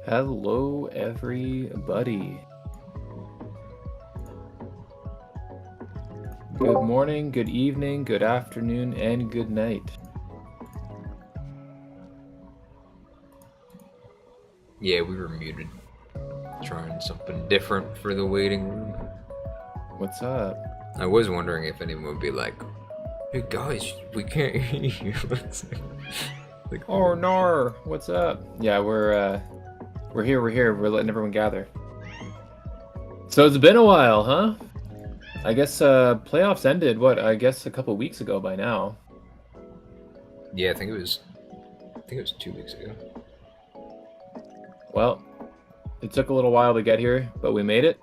Hello, everybody. Good morning, good evening, good afternoon, and good night. Yeah, we were muted. Trying something different for the waiting room. What's up? I was wondering if anyone would be like, "Hey guys, we can't hear you." Like, Oh, Nar, what's up? Yeah, we're here. We're letting everyone gather. So it's been a while, huh? I guess playoffs ended. I guess a couple weeks ago by now. yeah, I think it was 2 weeks ago. Well, it took a little while to get here, but we made it.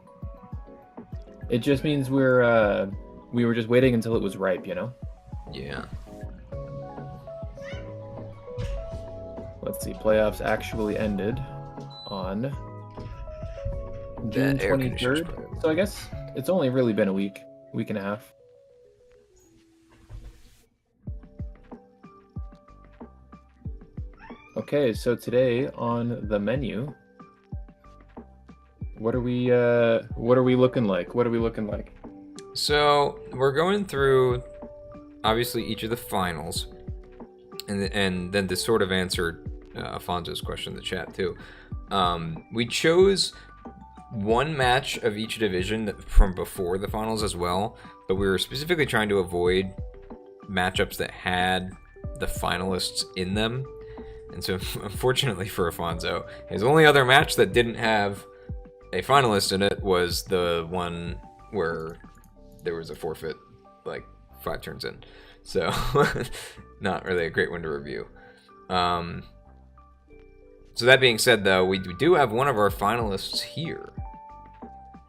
It just means we were just waiting until it was ripe, you know? Yeah. Let's see, playoffs actually ended on June That air conditioner's 23rd. probably- So I guess it's only really been a week and a half. Okay, so today on the menu, what are we looking like? So we're going through, obviously, each of the finals, and then to sort of answer Afonso's question in the chat too. We chose one match of each division from before the finals as well, but we were specifically trying to avoid matchups that had the finalists in them. And so, unfortunately for Afonso, his only other match that didn't have a finalist in it was the one where there was a forfeit like 5 turns in. So, not really a great one to review. So that being said, though, we do have one of our finalists here.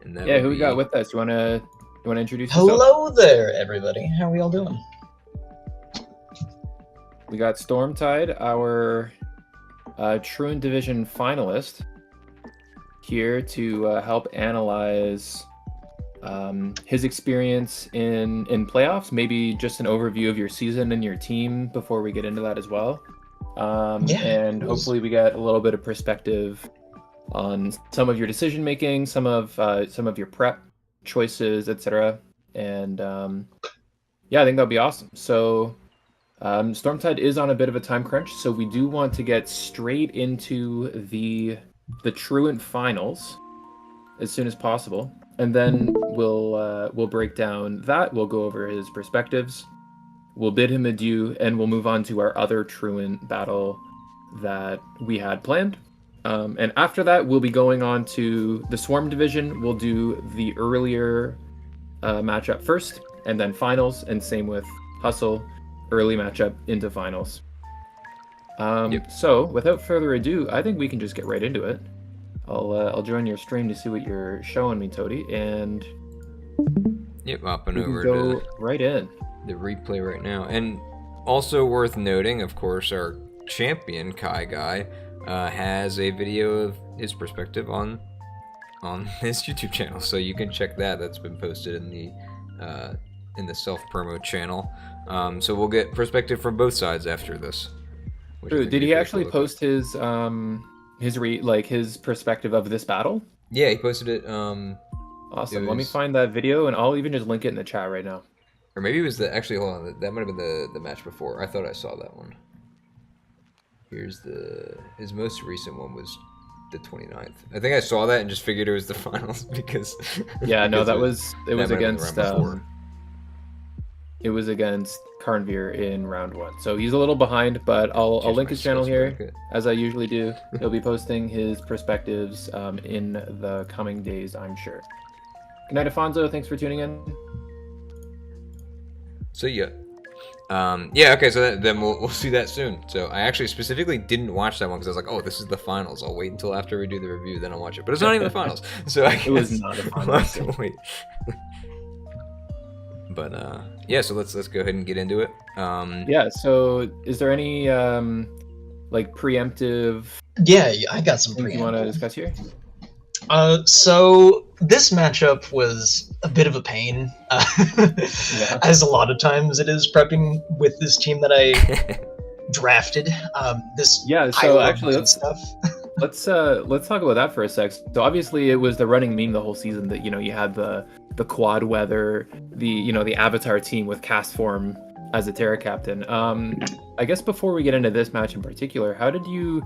And that Who we got with us? You wanna introduce yourself? Hello there, everybody. How are y'all doing? We got Stormtide, our Truant Division finalist, here to help analyze his experience in playoffs, maybe just an overview of your season and your team before we get into that as well. And hopefully we get a little bit of perspective on some of your decision making, some of your prep choices, etc. And yeah, I think that'd be awesome. So Stormtide is on a bit of a time crunch, so we do want to get straight into the Truant finals as soon as possible, and then we'll break down that. We'll go over his perspectives. We'll bid him adieu, and we'll move on to our other Truant battle that we had planned. And after that, we'll be going on to the Swarm division. We'll do the earlier matchup first, and then finals, and same with Hustle, early matchup into finals. So, without further ado, I think we can just get right into it. I'll join your stream to see what you're showing me, Toady, and hopping over go to right in the replay right now. And also worth noting, of course, our champion Kai Guy has a video of his perspective on his YouTube channel, so you can check that. That's been posted in the self promo channel. So we'll get perspective from both sides after this. Did he actually post his perspective of this battle? Yeah, he posted it. Awesome. Let me find that video, and I'll even just link it in the chat right now. Or maybe it was hold on, that might have been the match before. I thought I saw that one. Here's his most recent one was the 29th. I think I saw that and just figured it was the finals because it was against Karnveer in round 1. So he's a little behind, but I'll link his channel here as I usually do. He'll be posting his perspectives in the coming days, I'm sure. Good night, Afonso. Thanks for tuning in. So okay, so then we'll see that soon. So I actually specifically didn't watch that one because I was like, oh, this is the finals. I'll wait until after we do the review, then I'll watch it. But it's not even the finals, so it was not the finals. I'll have to wait. But so let's go ahead and get into it. So is there any preemptive? Yeah, I got some things you want to discuss here. So this matchup was a bit of a pain, as a lot of times it is prepping with this team that I drafted. So actually, let's talk about that for a sec. So obviously it was the running meme the whole season that you had the quad weather, the Avatar team with cast form as a Terra captain. I guess before we get into this match in particular, how did you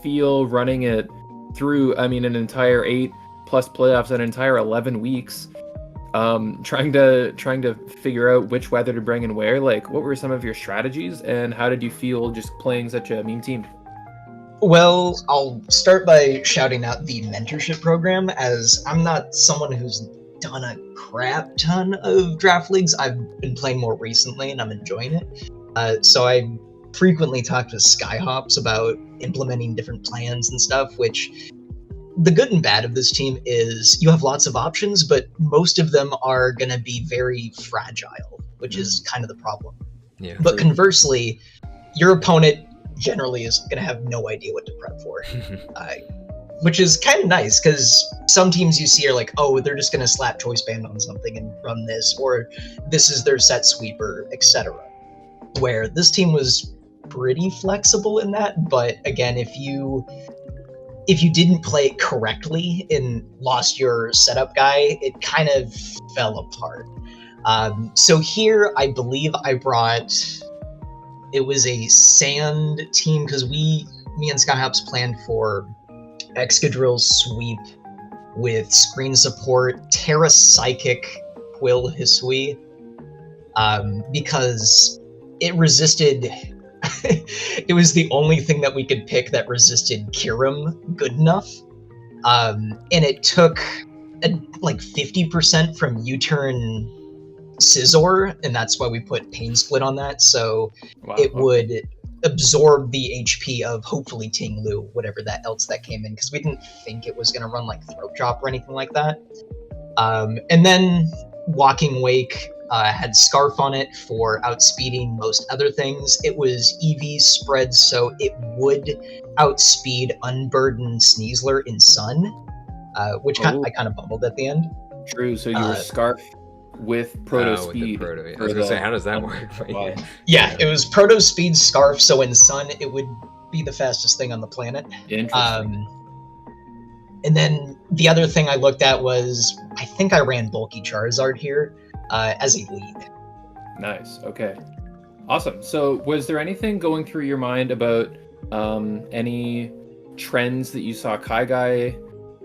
feel running it through? I mean, an entire 8+ playoffs, an entire 11 weeks, trying to figure out which weather to bring and where. Like, what were some of your strategies, and how did you feel just playing such a meme team? Well, I'll start by shouting out the mentorship program, as I'm not someone who's done a crap ton of draft leagues. I've been playing more recently, and I'm enjoying it. So I frequently talk to Skyhops about implementing different plans and stuff, which the good and bad of this team is you have lots of options, but most of them are going to be very fragile, which is kind of the problem. Yeah. But conversely, your opponent generally is going to have no idea what to prep for, which is kind of nice, because some teams you see are like, oh, they're just going to slap choice band on something and run this, or this is their set sweeper, etc. Where this team was pretty flexible in that, but again, if you didn't play it correctly and lost your setup guy, it kind of fell apart. So here, I believe I brought, it was a sand team, because me and Skyhops planned for Excadrill's sweep with screen support, Terra Psychic, Quill Hisui, because it resisted. It was the only thing that we could pick that resisted Kirim good enough, and it took like 50% from U-turn Scizor, and that's why we put Pain Split on that, so it would absorb the HP of hopefully Ting Lu, whatever that else that came in, because we didn't think it was going to run like Throat Chop or anything like that. And then Walking Wake had Scarf on it for outspeeding most other things. It was EV spread, so it would outspeed Unburden Sneasler in Sun, which I kind of bumbled at the end. True, so you were Scarf with Proto Speed. With the Proto. I was going to say, how does that work? Yeah, it was Proto Speed Scarf, so in Sun it would be the fastest thing on the planet. Interesting. And then the other thing I looked at was, I think I ran Bulky Charizard here as a lead. Nice, okay. Awesome. So was there anything going through your mind about any trends that you saw Kai Guy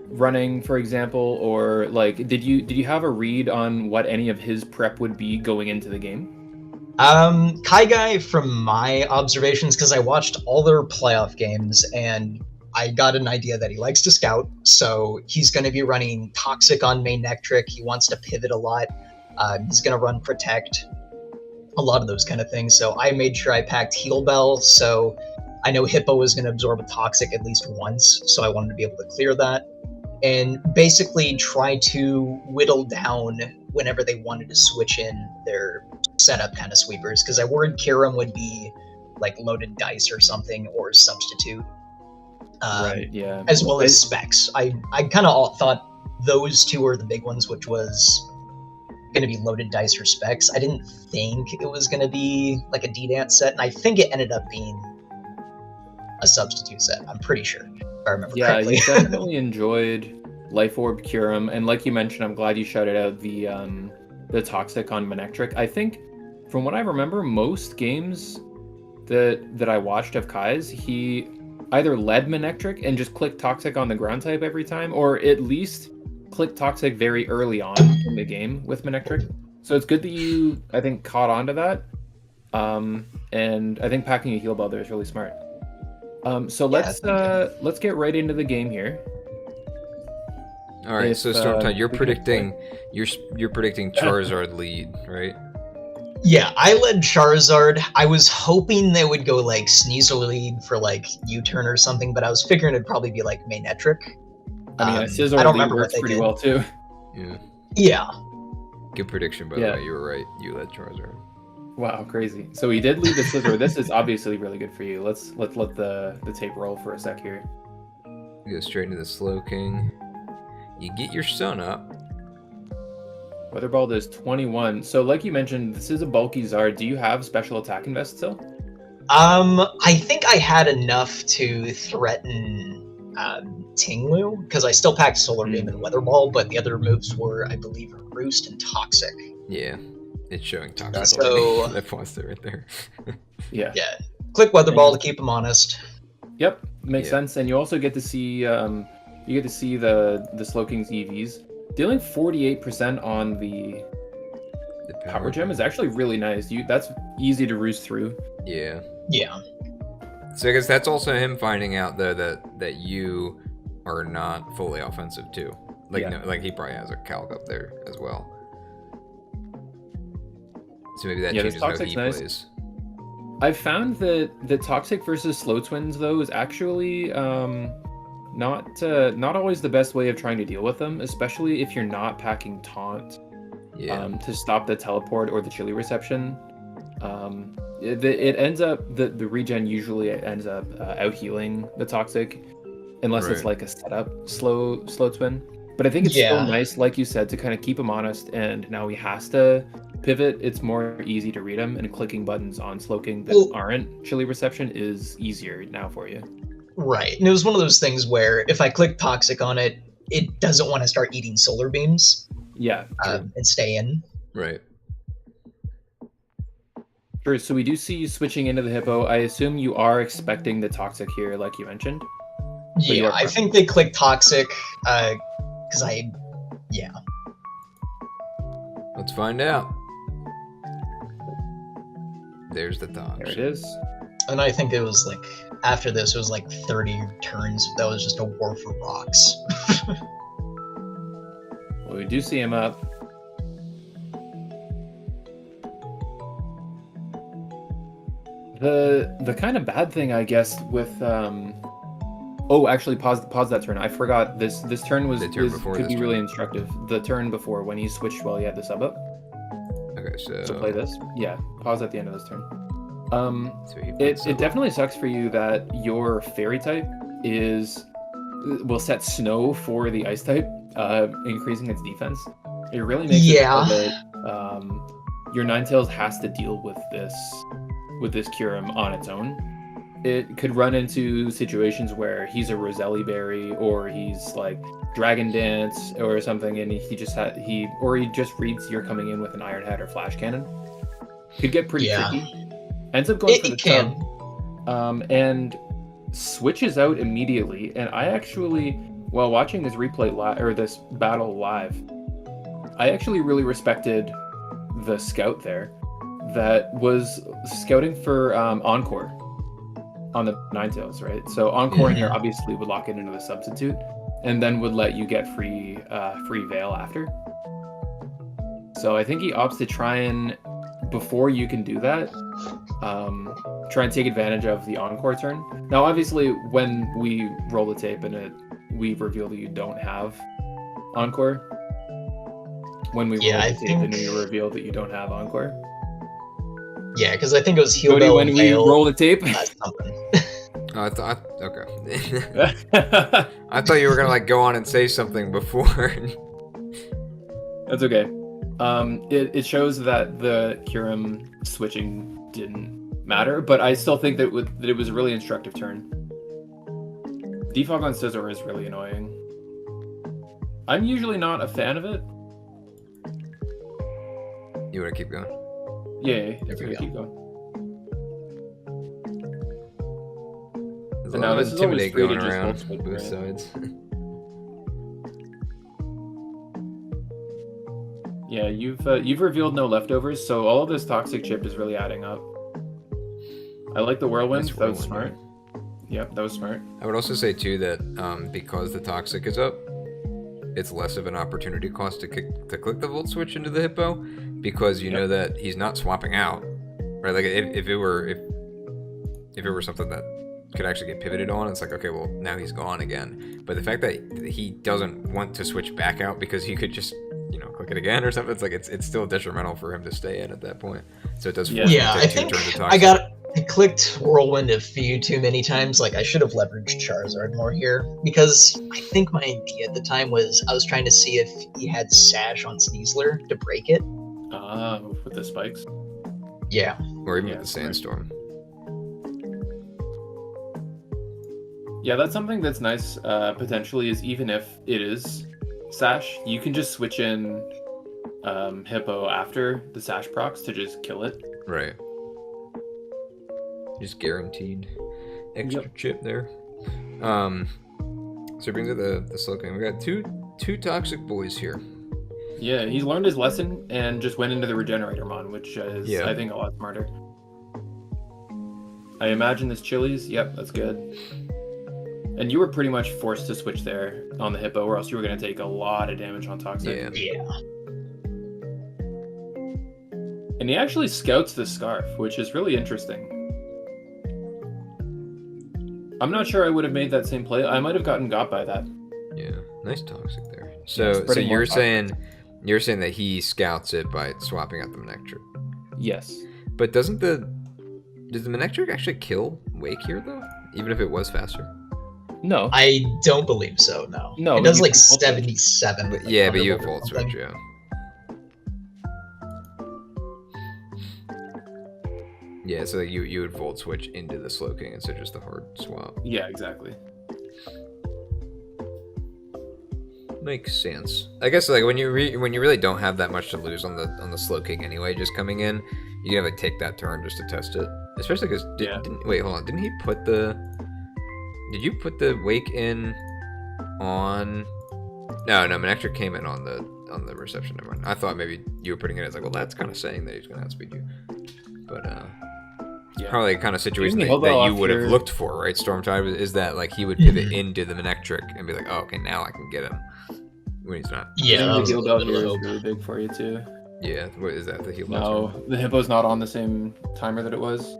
running, for example, or like did you have a read on what any of his prep would be going into the game? Kai Guy, from my observations, because I watched all their playoff games, and I got an idea that he likes to scout, so he's going to be running Toxic on main Nectric. He wants to pivot a lot. He's going to run Protect, a lot of those kind of things. So I made sure I packed Heal Bell, so I know Hippo was going to absorb a Toxic at least once, so I wanted to be able to clear that. And basically try to whittle down whenever they wanted to switch in their setup kind of sweepers, because I worried Kirim would be like loaded dice or something, or substitute. Right, yeah. As well as specs. I kind of thought those two were the big ones, which was going to be loaded dice or specs. I didn't think it was going to be like a D-Dance set, and I think it ended up being a substitute set. I'm pretty sure, if I remember correctly. Yeah, you definitely enjoyed Life Orb Kirim, and like you mentioned, I'm glad you shouted out the Toxic on Manectric. I think, from what I remember, most games that I watched of Kai's, he either led Manectric and just clicked Toxic on the ground type every time, or at least clicked Toxic very early on in the game with Manectric. So it's good that you, I think, caught on to that. And I think packing a heal bell there is really smart. So let's get right into the game here. All right, so Stormtide, you're predicting Charizard lead, right? Yeah, I led Charizard. I was hoping they would go like Sneasler lead for like U-turn or something, but I was figuring it'd probably be like Manectric. I mean, Scizor lead works pretty well too. Yeah. Yeah. Good prediction, by the way. You were right. You led Charizard. Wow, crazy. So he did lead the Scizor. This is obviously really good for you. Let's let the tape roll for a sec here. You go straight into the Slow King. You get your Sun up. Weatherball does 21. So like you mentioned, this is a bulky Zard. Do you have special attack invest still? I think I had enough to threaten Tinglu, because I still packed Solar Beam and Weather Ball, but the other moves were, I believe, Roost and Toxic. Yeah, it's showing Toxic. So I paused it right there. Yeah. Yeah, click Weather Ball to keep him honest. Yep, makes sense. And you also get to see the Slowking's EVs. Dealing 48% on the Power Gem is actually really nice. That's easy to roost through. Yeah. Yeah. So I guess that's also him finding out though that you are not fully offensive too. Like like he probably has a calc up there as well. So maybe that changes how he plays. I've found that the Toxic versus Slow Twins though is actually not always the best way of trying to deal with them, especially if you're not packing Taunt to stop the teleport or the chili reception. It ends up the regen usually ends up out healing the Toxic, unless it's like a setup slow twin. But I think it's still nice, like you said, to kind of keep him honest. And now he has to pivot. It's more easy to read him, and clicking buttons on Slowking that aren't chili reception is easier now for you. Right, and it was one of those things where if I click Toxic on it, it doesn't want to start eating Solar Beams. Yeah, and stay in. Right. Sure. So we do see you switching into the Hippo. I assume you are expecting the Toxic here, like you mentioned. Yeah, I think they click Toxic, because Let's find out. There's the Toxic. There it is. And I think it was like, after this, it was like 30 turns. That was just a war for rocks. Well, we do see him up. The kind of bad thing, I guess, with oh, actually, pause that turn. I forgot this turn could be really instructive. The turn before, when he switched while he had the sub up. Okay, so play this. Yeah, pause at the end of this turn. So it definitely sucks for you that your fairy type will set snow for the ice type, increasing its defense. It really makes it so that your Ninetales has to deal with this Kyurem on its own. It could run into situations where he's a Roselli Berry, or he's like Dragon Dance or something, and he just reads you're coming in with an Iron Head or Flash Cannon. Could get pretty tricky. Ends up going for the sub, and switches out immediately. And I actually, while watching this this battle live, I actually really respected the scout there that was scouting for Encore on the Ninetales, right? So Encore in here obviously would lock it into the substitute, and then would let you get free Veil after. So I think he opts to try and, before you can do that, try and take advantage of the Encore turn. Now, obviously, when we roll the tape and we reveal that you don't have Encore, when we roll the tape and we reveal that you don't have Encore. Yeah, because I think it was Heal Cody, Bell when we roll the tape. Okay. I thought you were gonna go on and say something before. That's okay. It shows that the Kyurem switching didn't matter, but I still think that it was a really instructive turn. Defog on Scizor is really annoying. I'm usually not a fan of it. You want to keep going? Yeah, it's gonna keep going. And now this is always free going around both sides. Yeah, you've revealed no leftovers, so all of this toxic chip is really adding up. I like the whirlwind. That was smart. Yep, that was smart. I would also say too that because the toxic is up, it's less of an opportunity cost to click the volt switch into the Hippo, because you know that he's not swapping out, right? Like if it were something that could actually get pivoted on, it's like, okay, well, now he's gone again. But the fact that he doesn't want to switch back out because he could just click it again or something, it's like it's still detrimental for him to stay in at that point. So it does force him to take 2 turns of toxic. I clicked Whirlwind a few too many times. Like, I should have leveraged Charizard more here, because I think my idea at the time was I was trying to see if he had Sash on Sneasler to break it. With the spikes. Yeah. Or even with the Sandstorm. Yeah, that's something that's nice, potentially, is even if it is Sash, you can just switch in Hippo after the Sash procs to just kill it. Right. Just guaranteed extra chip there. So it brings up the Slow King. We got two toxic boys here. Yeah, he's learned his lesson and just went into the Regenerator Mon, which is, I think, a lot smarter. I imagine this Chili's. Yep, that's good. And you were pretty much forced to switch there on the Hippo, or else you were going to take a lot of damage on Toxic. Yeah. And he actually scouts the Scarf, which is really interesting. I'm not sure I would have made that same play. I might have gotten got by that. Yeah, nice Toxic there. So you're saying that he scouts it by swapping out the Manectric. Yes. But does the Manectric actually kill Wake here though? Even if it was faster? No. I don't believe so, no. No. It does like 77. But, yeah, but you have Volt Switch, yeah. Yeah, so you would Volt Switch into the Slow King instead of just the hard swap. Yeah, exactly. Makes sense. I guess like when you really don't have that much to lose on the Slow King anyway, just coming in, you can like take that turn just to test it. Especially because wait, hold on, did you put the Wake in on? No, Manectric came in on the reception. Never mind. I thought maybe you were putting it as like, well, that's kind of saying that he's gonna outspeed you, but probably the kind of situation that you would have looked for, right? Stormtide is that like he would pivot into the Manectric and be like, oh, okay, now I can get him when he's not. Yeah, the heal bell here is really big for you too. Yeah, what is that? The heal bell? No, the Hippo's not on the same timer that it was.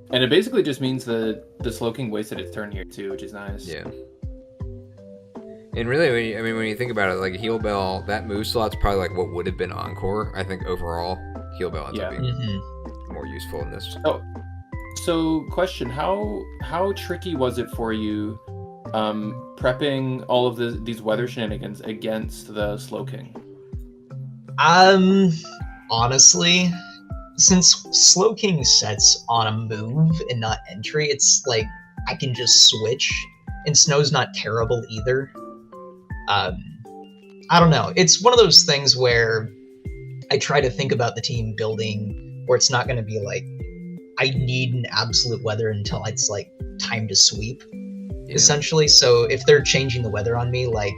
And it basically just means that the Slow King wasted its turn here too, which is nice. Yeah. And really, when you think about it, like Heal Bell, that move slot's probably like what would have been Encore. I think overall, Heal Bell ends up being more useful in this. Oh, so question: How tricky was it for you, prepping all of these weather shenanigans against the Slow King? Honestly, since Slow King sets on a move and not entry, it's like I can just switch, and Snow's not terrible either. I don't know. It's one of those things where I try to think about the team building where it's not going to be like, I need an absolute weather until it's like time to sweep, essentially. So if they're changing the weather on me, like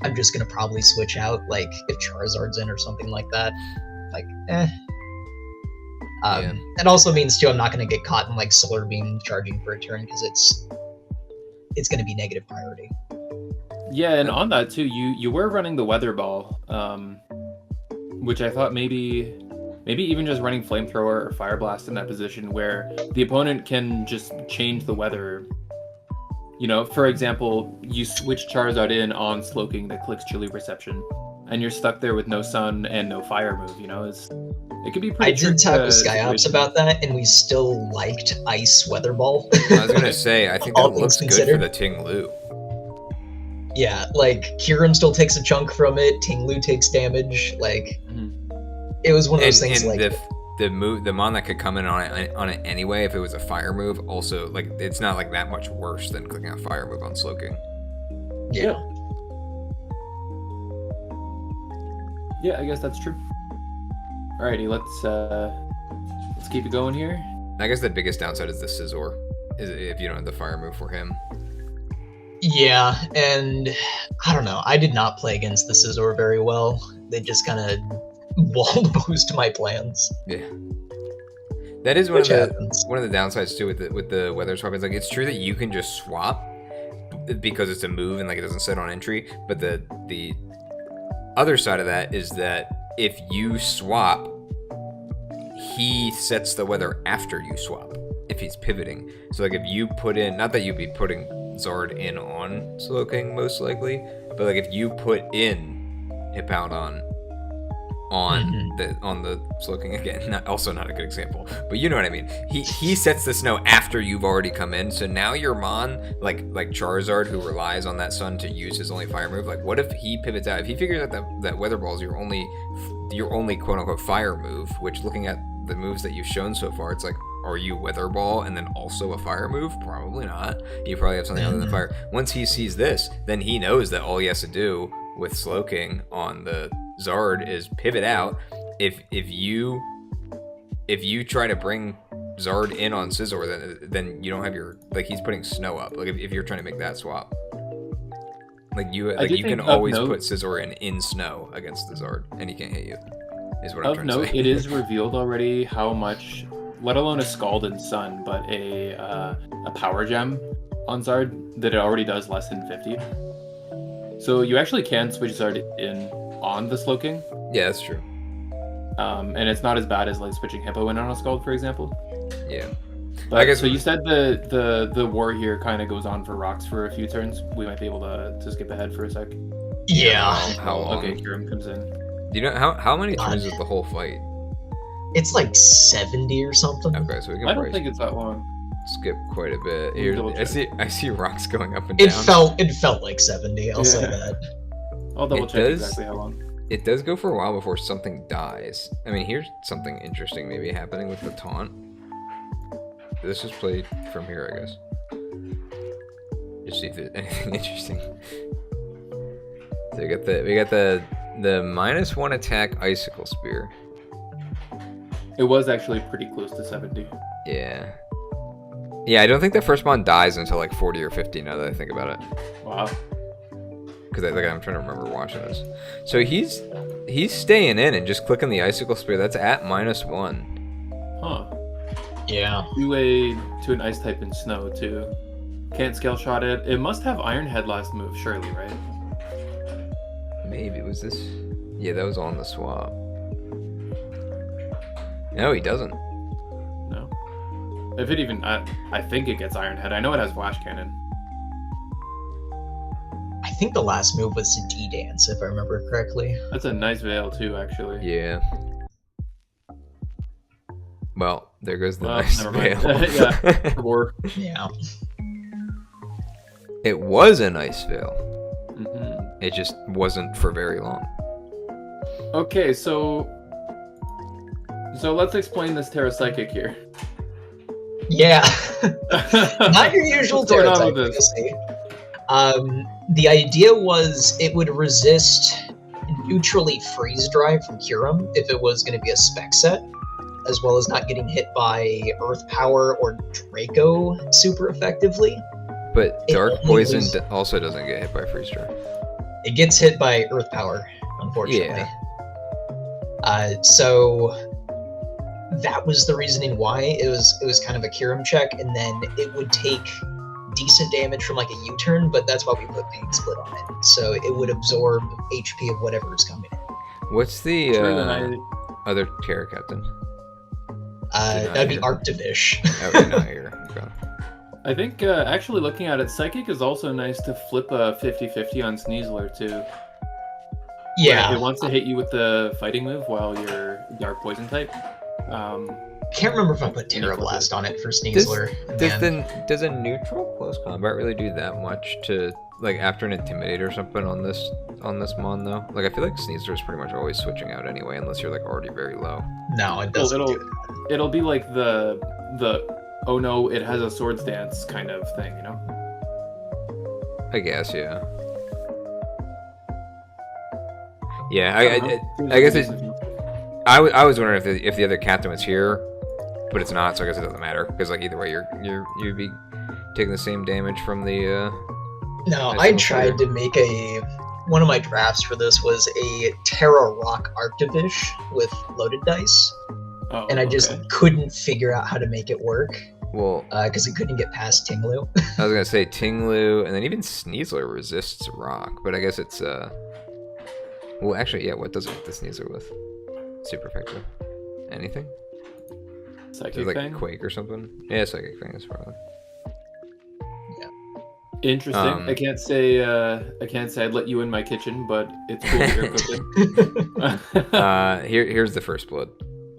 I'm just going to probably switch out, like if Charizard's in or something like that. Like, It also means too I'm not going to get caught in like Solar Beam charging for a turn because it's going to be negative priority. Yeah, and on that too, you were running the Weather Ball, which I thought maybe even just running Flamethrower or Fire Blast in that position where the opponent can just change the weather. You know, for example, you switch Charizard in on Slow King that clicks Chilly Reception, and you're stuck there with no Sun and no Fire move. You know, it could be pretty. I did talk with SkyOps about that, and we still liked Ice Weather Ball. I was gonna say, I think that looks good for the Ting Lu. Yeah, like Kyurem still takes a chunk from it. Ting Lu takes damage. Like it was one of those things. And like the mon that could come in on it anyway, if it was a fire move, also like it's not like that much worse than clicking a fire move on Slow King. Yeah. Yeah, I guess that's true. Alrighty, let's keep it going here. I guess the biggest downside is the Scizor, is if you don't have the fire move for him. Yeah, and I don't know. I did not play against the Scizor very well. They just kind of walled boost my plans. Yeah, that is one of the downsides too with the weather swap. It's like it's true that you can just swap because it's a move and like it doesn't set on entry. But the other side of that is that if you swap, he sets the weather after you swap if he's pivoting. So like if you put in, not that you'd be putting Zard in on Slow King most likely, but like if you put in Hippowdon on the Slow King, again, also not a good example, but you know what I mean. He sets the snow after you've already come in, so now your Mon, like Charizard, who relies on that Sun to use his only fire move, like what if he pivots out? If he figures out that Weather Ball is your only quote unquote fire move, which looking at the moves that you've shown so far, it's like, are you Weather Ball and then also a fire move? Probably not. You probably have something other than fire. Once he sees this, then he knows that all he has to do with Slowking on the Zard is pivot out. If you try to bring Zard in on Scizor, then you don't have your, like, he's putting Snow up. Like if you're trying to make that swap, like you can always put Scizor in Snow against the Zard, and he can't hit you. Is what I'm trying to say. It is revealed already how much, let alone a Scalded Sun, but a Power Gem on Zard, that it already does less than 50. So you actually can switch Zard in on the Slowking. Yeah, that's true. And it's not as bad as like switching Hippo in on a Scald, for example. Yeah. But, I guess so. You said the war here kind of goes on for rocks for a few turns. We might be able to skip ahead for a sec. Yeah. How long? Okay, Kirim comes in. Do you know how many turns is the whole fight? It's like 70 or something. Okay, so we can I don't think it's that long. skip quite a bit. Here, I see rocks going up and It down. felt like 70. I'll say that. I'll double check exactly how long. It does go for a while before something dies. I mean, here's something interesting maybe happening with the taunt. Let's just play from here, I guess. Just see if there's anything interesting. So we got the -1 attack icicle spear. It was actually pretty close to 70. Yeah. Yeah, I don't think the first one dies until like 40 or 50 now that I think about it. Wow. Because I'm trying to remember watching this. So he's staying in and just clicking the icicle spear. That's at -1. Huh. Yeah. To an ice type in snow too. Can't scale shot it. It must have Iron Head last move, surely, right? Maybe was this? Yeah, that was on the swap. No, he doesn't. No. If it even, I think it gets Iron Head. I know it has Flash Cannon. I think the last move was to D-Dance, if I remember correctly. That's a nice veil too, actually. Yeah. Well, there goes the nice never mind. veil. Yeah. Or. Yeah. It was a nice veil. Mm-hmm. It just wasn't for very long. Okay, so let's explain this Terra Psychic here. Yeah. Not your usual What's going Terra on type, with this? The idea was it would resist neutrally freeze dry from Kyurem if it was going to be a spec set, as well as not getting hit by Earth Power or Draco super effectively. But Dark Poison also doesn't get hit by freeze dry. It gets hit by Earth Power, unfortunately. So that was the reasoning why it was kind of a Kyurem check, and then it would take decent damage from like a U-turn, but that's why we put Pain Split on it. So it would absorb HP of whatever is coming in. What's the other Terra Captain? That'd be Arctivish. Oh, not here. Okay. I think actually looking at it, Psychic is also nice to flip a 50-50 on Sneasler too. Yeah. It wants to hit you with the fighting move while you're Dark Poison type. Can't remember if I put Terra Blast on it for Sneasler. Does a neutral close combat really do that much to, like, after an Intimidate or something on this mon though? Like, I feel like Sneasler is pretty much always switching out anyway, unless you're like already very low. No, it doesn't. It'll be like the oh no, it has a Swords Dance kind of thing, you know? I guess, yeah. Yeah, I guess it. I was wondering if the other captain was here, but it's not, so I guess it doesn't matter because like either way you'd be taking the same damage from the. No, I tried to make one of my drafts for this was a Terra Rock Arctivish with loaded dice, and I just couldn't figure out how to make it work. Well, because it couldn't get past Tinglu. I was gonna say Tinglu, and then even Sneasler resists rock, but I guess it's Well, actually, yeah. What does it hit the Sneasler with? Super effective. Anything? Psychic like Fang? Quake or something? Yeah, Psychic Fang is probably. Yeah. Interesting. I can't say I'd let you in my kitchen, but it's cool that you're cooking. Here's the first blood.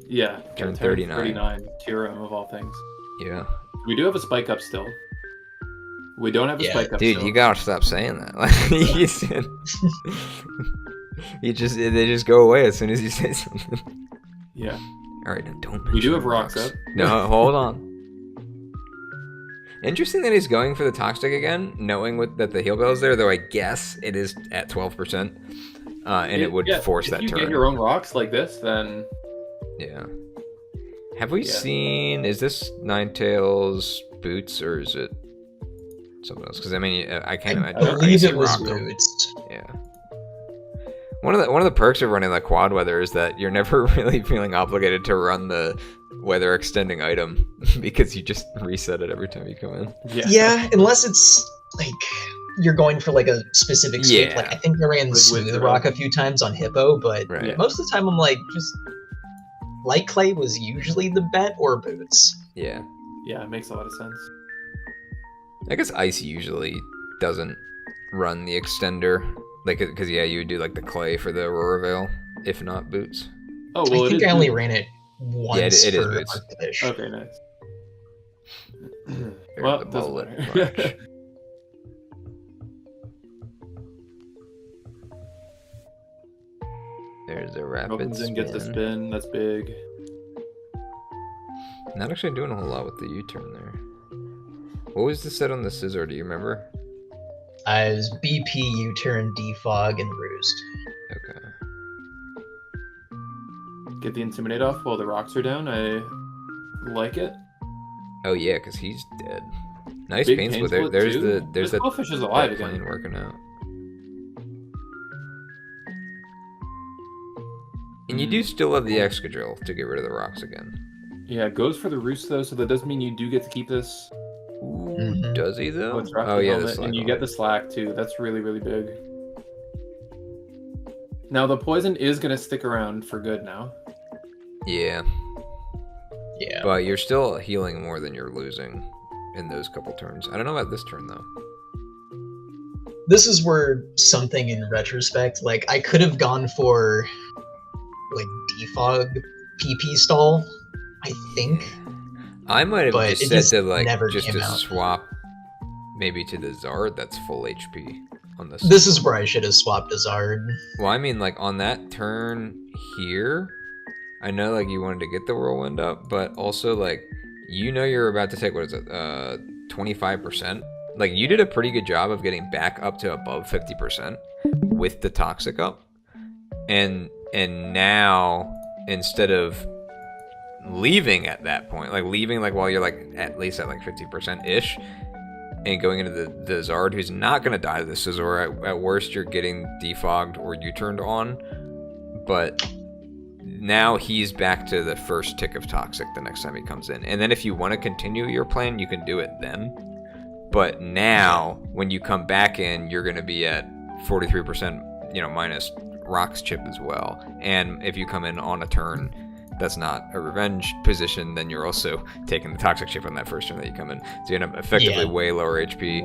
Yeah. Turn 39. 39. Tyrum of all things. Yeah. We do have a spike up still. We don't have a spike up dude, still. you gotta stop saying that. They just go away as soon as you say something. Yeah. All right, now don't We do mention have rocks up. No, hold on. Interesting that he's going for the toxic again, knowing that the heal bell is there. Though I guess it is at 12%, and it would force that turn. If you get your own rocks like this, then yeah. Have we seen? Is this Ninetales boots or is it something else? Because I mean, I can't imagine. I believe it was rock. boots. Yeah. One of the perks of running the quad weather is that you're never really feeling obligated to run the weather extending item because you just reset it every time you come in. Yeah, unless it's like you're going for like a specific scape. Yeah. Like I think I ran With Smooth the- Rock a few times on Hippo, but Right. most of the time I'm like just Light Clay was usually the bet or boots. Yeah. Yeah, it makes a lot of sense. I guess ice usually doesn't run the extender, like because you would do like the clay for the Aurora Veil, if not boots. Oh well, I think it is I only boots. ran it once it is for boots. Arctifish. Okay, nice. There's Well, the it doesn't bullet matter. punch. There's a rapid Opens spin. in, gets a spin. That's big. Not actually doing a whole lot with the U-turn there. What was the set on the scissor? Do you remember? I was BP, U-turn, defog, and roost. Okay. Get the intimidate off while the rocks are down. I like it. Oh yeah, because he's dead. Nice Big pains pain with there. split There's too. there's This that Hellfish is alive plane again. working out. And you do still have the Excadrill to get rid of the rocks again. Yeah, it goes for the roost though, so that does mean you do get to keep this. Ooh, Mhm. does he though? Oh, it's rough Oh the yeah, helmet, the slack and you on. get the slack too. That's really, really big. Now the poison is gonna stick around for good now. Yeah, Yeah. but you're still healing more than you're losing in those couple turns. I don't know about this turn though. This is where something in retrospect, like I could have gone for like defog PP stall, I think. I might have But just it said just to like never just came to out. swap maybe to the Zard that's full HP on this. This is where I should have swapped a Zard. Well, I mean, like on that turn here, I know like you wanted to get the whirlwind up, but also like you're about to take what is it, 25%. Like you did a pretty good job of getting back up to above 50% with the toxic up, and now instead of leaving at that point, like leaving like while you're like at least at like 50% ish, and going into the Zard, who's not going to die to the Scizor. At worst, you're getting defogged or U-turned on. But now he's back to the first tick of Toxic the next time he comes in. And then if you want to continue your plan, you can do it then. But now, when you come back in, you're going to be at 43%, minus Rock's chip as well. And if you come in on a turn that's not a revenge position, then you're also taking the toxic chip on that first turn that you come in. So you end up effectively way lower HP.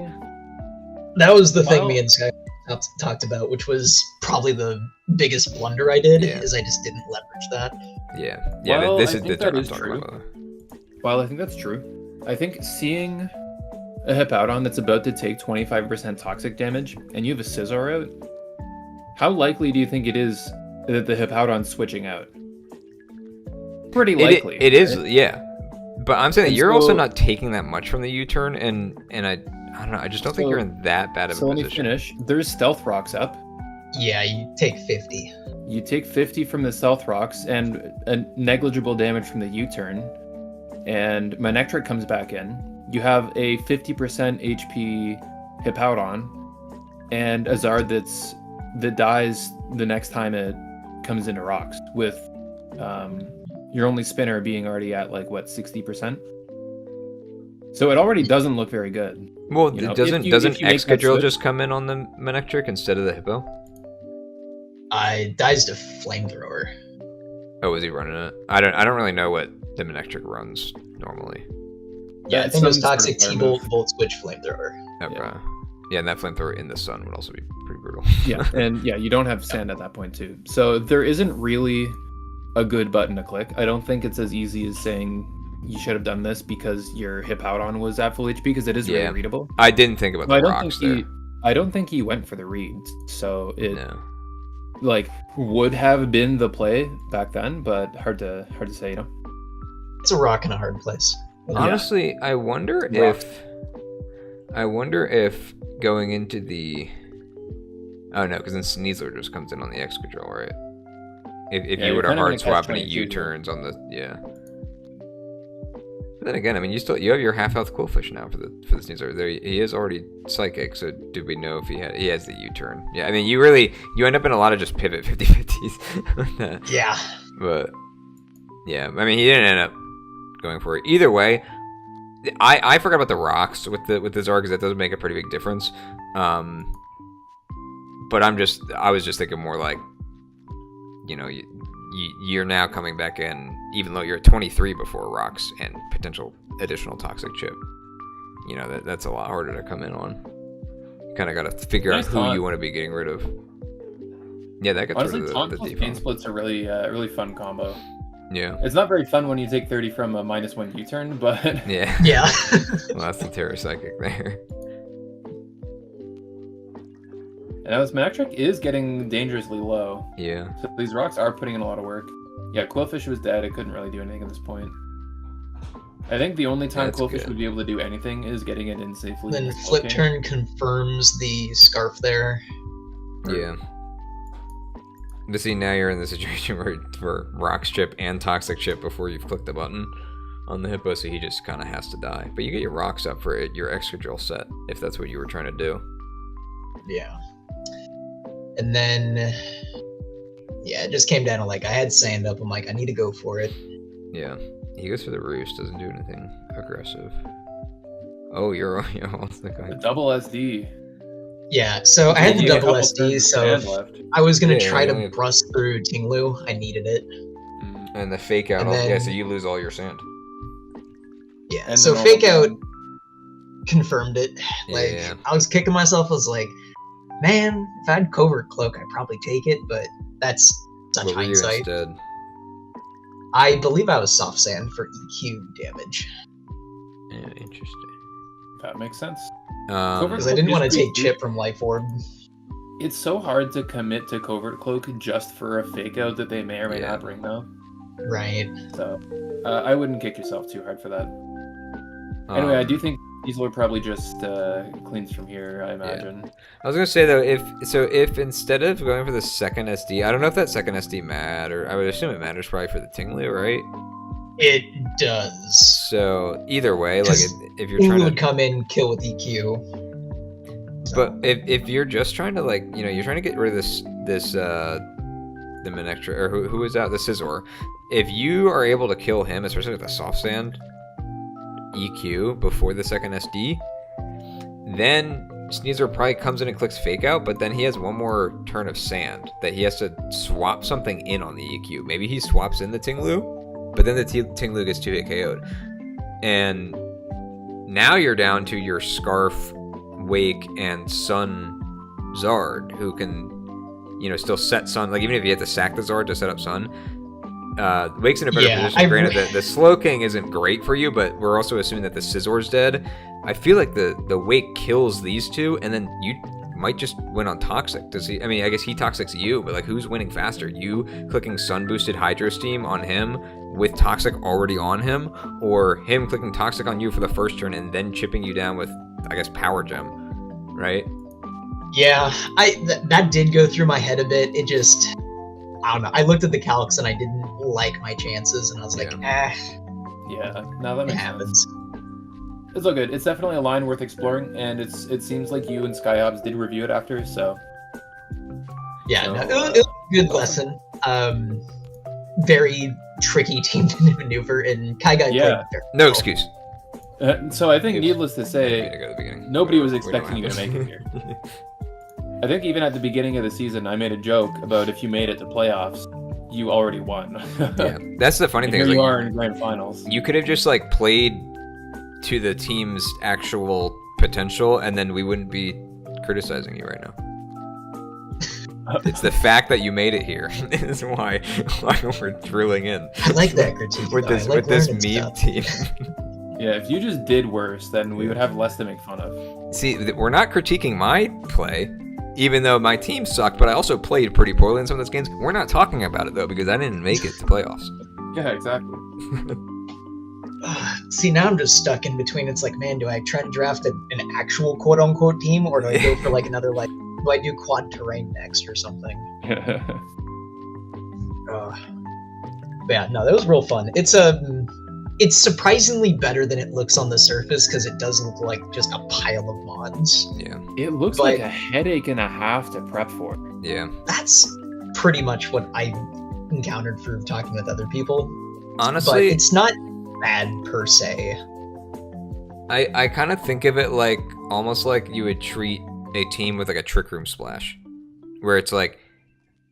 That was the thing Well- me and Sky talked about, which was probably the biggest blunder I did, Yeah. is I just didn't leverage that. Yeah. Well, This I is the think turn that I'm is talking true. about. Well, I think that's true. I think seeing a Hippowdon that's about to take 25% toxic damage, and you have a Scizor out, how likely do you think it is that the Hippowdon's switching out? Pretty likely. It is, right? yeah. But I'm saying that And you're also so- not taking that much from the U-turn, and I don't know. I just don't think So- you're in that bad of So a let me position. finish. There's Stealth Rocks up. Yeah, you take 50. You take 50 from the Stealth Rocks and a negligible damage from the U-turn, and Manectric comes back in. You have a 50% HP Hippowdon, and a Zard that dies the next time it comes into rocks, with your only spinner being already at 60%. So it already doesn't look very good. Well, You know, doesn't if you make that Excadrill switch- just come in on the Manectric instead of the Hippo? I dies to Flamethrower. Oh, is he running it? I don't really know what the Manectric runs normally. Yeah, I That's think it was some sort of Toxic fire T-Bolt, move. Volt Switch, Flamethrower. Okay. Yeah, and that flamethrower in the sun would also be pretty brutal. Yeah, and yeah, you don't have sand at that point too. So there isn't really a good button to click. I don't think it's as easy as saying you should have done this because your Hippowdon was at full HP, because it is Yeah. really readable. I didn't think about But the rocks there. I don't think he went for the reads. So it No. like would have been the play back then, but hard to say, you know. It's a rock in a hard place. Honestly, I wonder if going into the... Oh no, because then Sneasler just comes in on the X control, right? If Yeah, you you're were to kind of in hard a swap any catch-22 U-turns on the But then again, I mean, you have your half health Quillfish now for the Sneasler. There he is already psychic. So do we know if he has the U-turn? Yeah, I mean, you end up in a lot of just pivot 50-50s with that. Yeah. But yeah, I mean, he didn't end up going for it either way. I forgot about the rocks with the Zard because that does make a pretty big difference. But I was just thinking more like, you know, you're now coming back in, even though you're at 23 before rocks and potential additional toxic chip. You know, that's a lot harder to come in on. You kind of got to figure out who you want to be getting rid of. Yeah, that gets Honestly, rid of taunt the plus default. pain split's a really fun combo. Yeah. It's not very fun when you take 30 from a -1 U-turn, but Yeah. Yeah. Well, that's the Terror Psychic there. and now this Manectric is getting dangerously low. Yeah. So these rocks are putting in a lot of work. Yeah, Quillfish was dead. It couldn't really do anything at this point. I think the only time That's Quillfish good. would be able to do anything is getting it in safely. Then with flip smoking. turn confirms the scarf there. Yeah. But see, now you're in the situation where rocks chip and toxic chip before you've clicked the button on the Hippo, so he just kind of has to die. But you get your rocks up for your extra drill set, if that's what you were trying to do. Yeah. And then, yeah, it just came down to like, I had sand up. I'm like, I need to go for it. Yeah. He goes for the roost, doesn't do anything aggressive. Oh, you're almost the guy. The double SD. Yeah, so I had the You got a double couple SD, turns of so sand if left. I was going to Yeah, try yeah, to yeah. brust through Tinglu, I needed it. Mm. And the fake out, And then- yeah, so you lose all your sand. Yeah, And so the fake normal out confirmed it. Like, Yeah. I was kicking myself. I was like, man, if I had Covert Cloak, I'd probably take it, but that's such What were you hindsight. instead? I believe I was soft sand for EQ damage. Yeah, interesting. That makes sense. Um, Because I didn't want to Just take chip from Life Orb. It's so hard to commit to Covert Cloak just for a fake out that they may or may Yeah. not bring, though. Right. So, I wouldn't kick yourself too hard for that. Anyway, I do think Diesel probably just cleans from here, I imagine. I was gonna say though, if instead of going for the second SD, I don't know if that second SD matter. I would assume it matters probably for the Tinglu, right? It does. So either way, like 'Cause if you're Tinglu trying would to, come in, kill with EQ. but if you're just trying to like, you know, you're trying to get rid of this the Manectric or who is out the Scizor. If you are able to kill him, especially with the soft sand EQ before the second SD, then Sneasler probably comes in and clicks fake out, but then he has one more turn of sand that he has to swap something in on the EQ. Maybe he swaps in the Tinglu, but then the Tinglu gets 2-hit KO'd. And now you're down to your Scarf, Wake, and Sun Zard, who can, you know, still set Sun. Like, even if you have to sack the Zard to set up Sun, Wake's in a better position. Granted, the Slow King isn't great for you, but we're also assuming that the Scissor's dead. I feel like the Wake kills these two, and then you might just win on Toxic. Does he? I mean, I guess he Toxics you, but like, who's winning faster? You clicking Sun Boosted Hydro Steam on him with Toxic already on him, or him clicking Toxic on you for the first turn and then chipping you down with, I guess, Power Gem, right? Yeah, that did go through my head a bit. It just, I don't know. I looked at the calcs and I didn't like my chances, and I was like, Yeah, no, that it makes sense. happens. It's all good. It's definitely a line worth exploring, and it seems like you and Skyobs did review it after, so... Yeah, So, no, it was a good lesson. Very tricky team to maneuver, and Kai Guy Yeah. played very No well. excuse. So I think, Oops. needless to Okay, say, to go to the beginning. nobody was We don't expecting you to have make it here. I think even at the beginning of the season, I made a joke about if you made it to playoffs, you already won. Yeah, that's the funny And thing. here Is you like, are in grand finals. you could have just like played to the team's actual potential, and then we wouldn't be criticizing you right now. It's the fact that you made it here is why we're drilling in I like that critique. with though. this I like with this learning meme stuff. team. Yeah, if you just did worse, then we would have less to make fun of. See, we're not critiquing my play. even though my team sucked, but I also played pretty poorly in some of those games. We're not talking about it though because I didn't make it to playoffs. Yeah, exactly. See, now I'm just stuck in between. It's like, man, do I try to draft an actual quote unquote team, or do I go for like another like? Do I do quad terrain next or something? But yeah, no, that was real fun. It's surprisingly better than it looks on the surface because it does look like just a pile of mods. Yeah. It looks But- like a headache and a half to prep for. Yeah. That's pretty much what I encountered through talking with other people. But Honestly, it's not bad per se. I kind of think of it like almost like you would treat a team with like a trick room splash, where it's like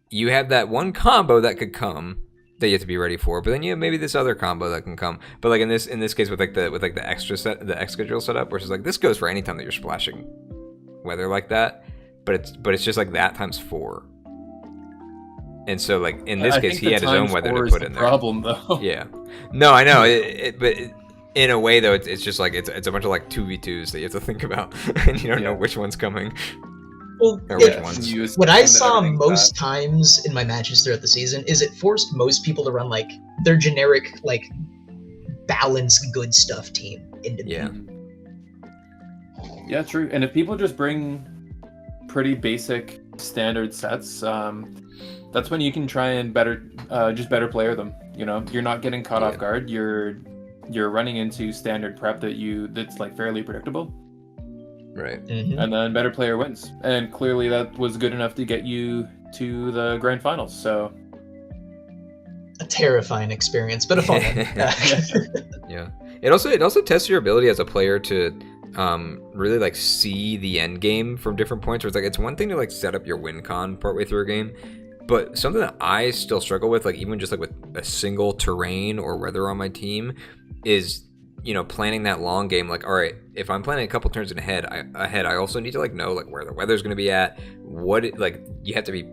you have that one combo that could come that you have to be ready for, but then you have maybe this other combo that can come. But like in this case with the extra set, the X schedule setup, which is like this goes for any time that you're splashing weather like that, but it's just like that times 4. And so like in this case he had his own weather to put in there. Problem though. Yeah. No, I know. But in a way though, it's just like it's a bunch of like 2v2s that you have to think about, and you don't know which one's coming. Well, Or it- which ones. Use what I something that saw everything's most bad. times in my matches throughout the season is it forced most people to run like their generic like balanced good stuff team into Yeah. Yeah, true. And if people just bring pretty basic standard sets, that's when you can try and just better player them. You know, you're not getting caught Yeah. off guard. You're running into standard prep that's like fairly predictable, Right. Mhm. and then better player wins. And clearly that was good enough to get you to the grand finals. So A terrifying experience, but a fun one. Yeah. It also tests your ability as a player to really like see the end game from different points. Where it's like it's one thing to like set up your win con partway through a game, but something that I still struggle with, like even just like with a single terrain or weather on my team, is planning that long game. Like, all right, if I'm planning a couple turns ahead, I also need to like know like where the weather's going to be at. You have to be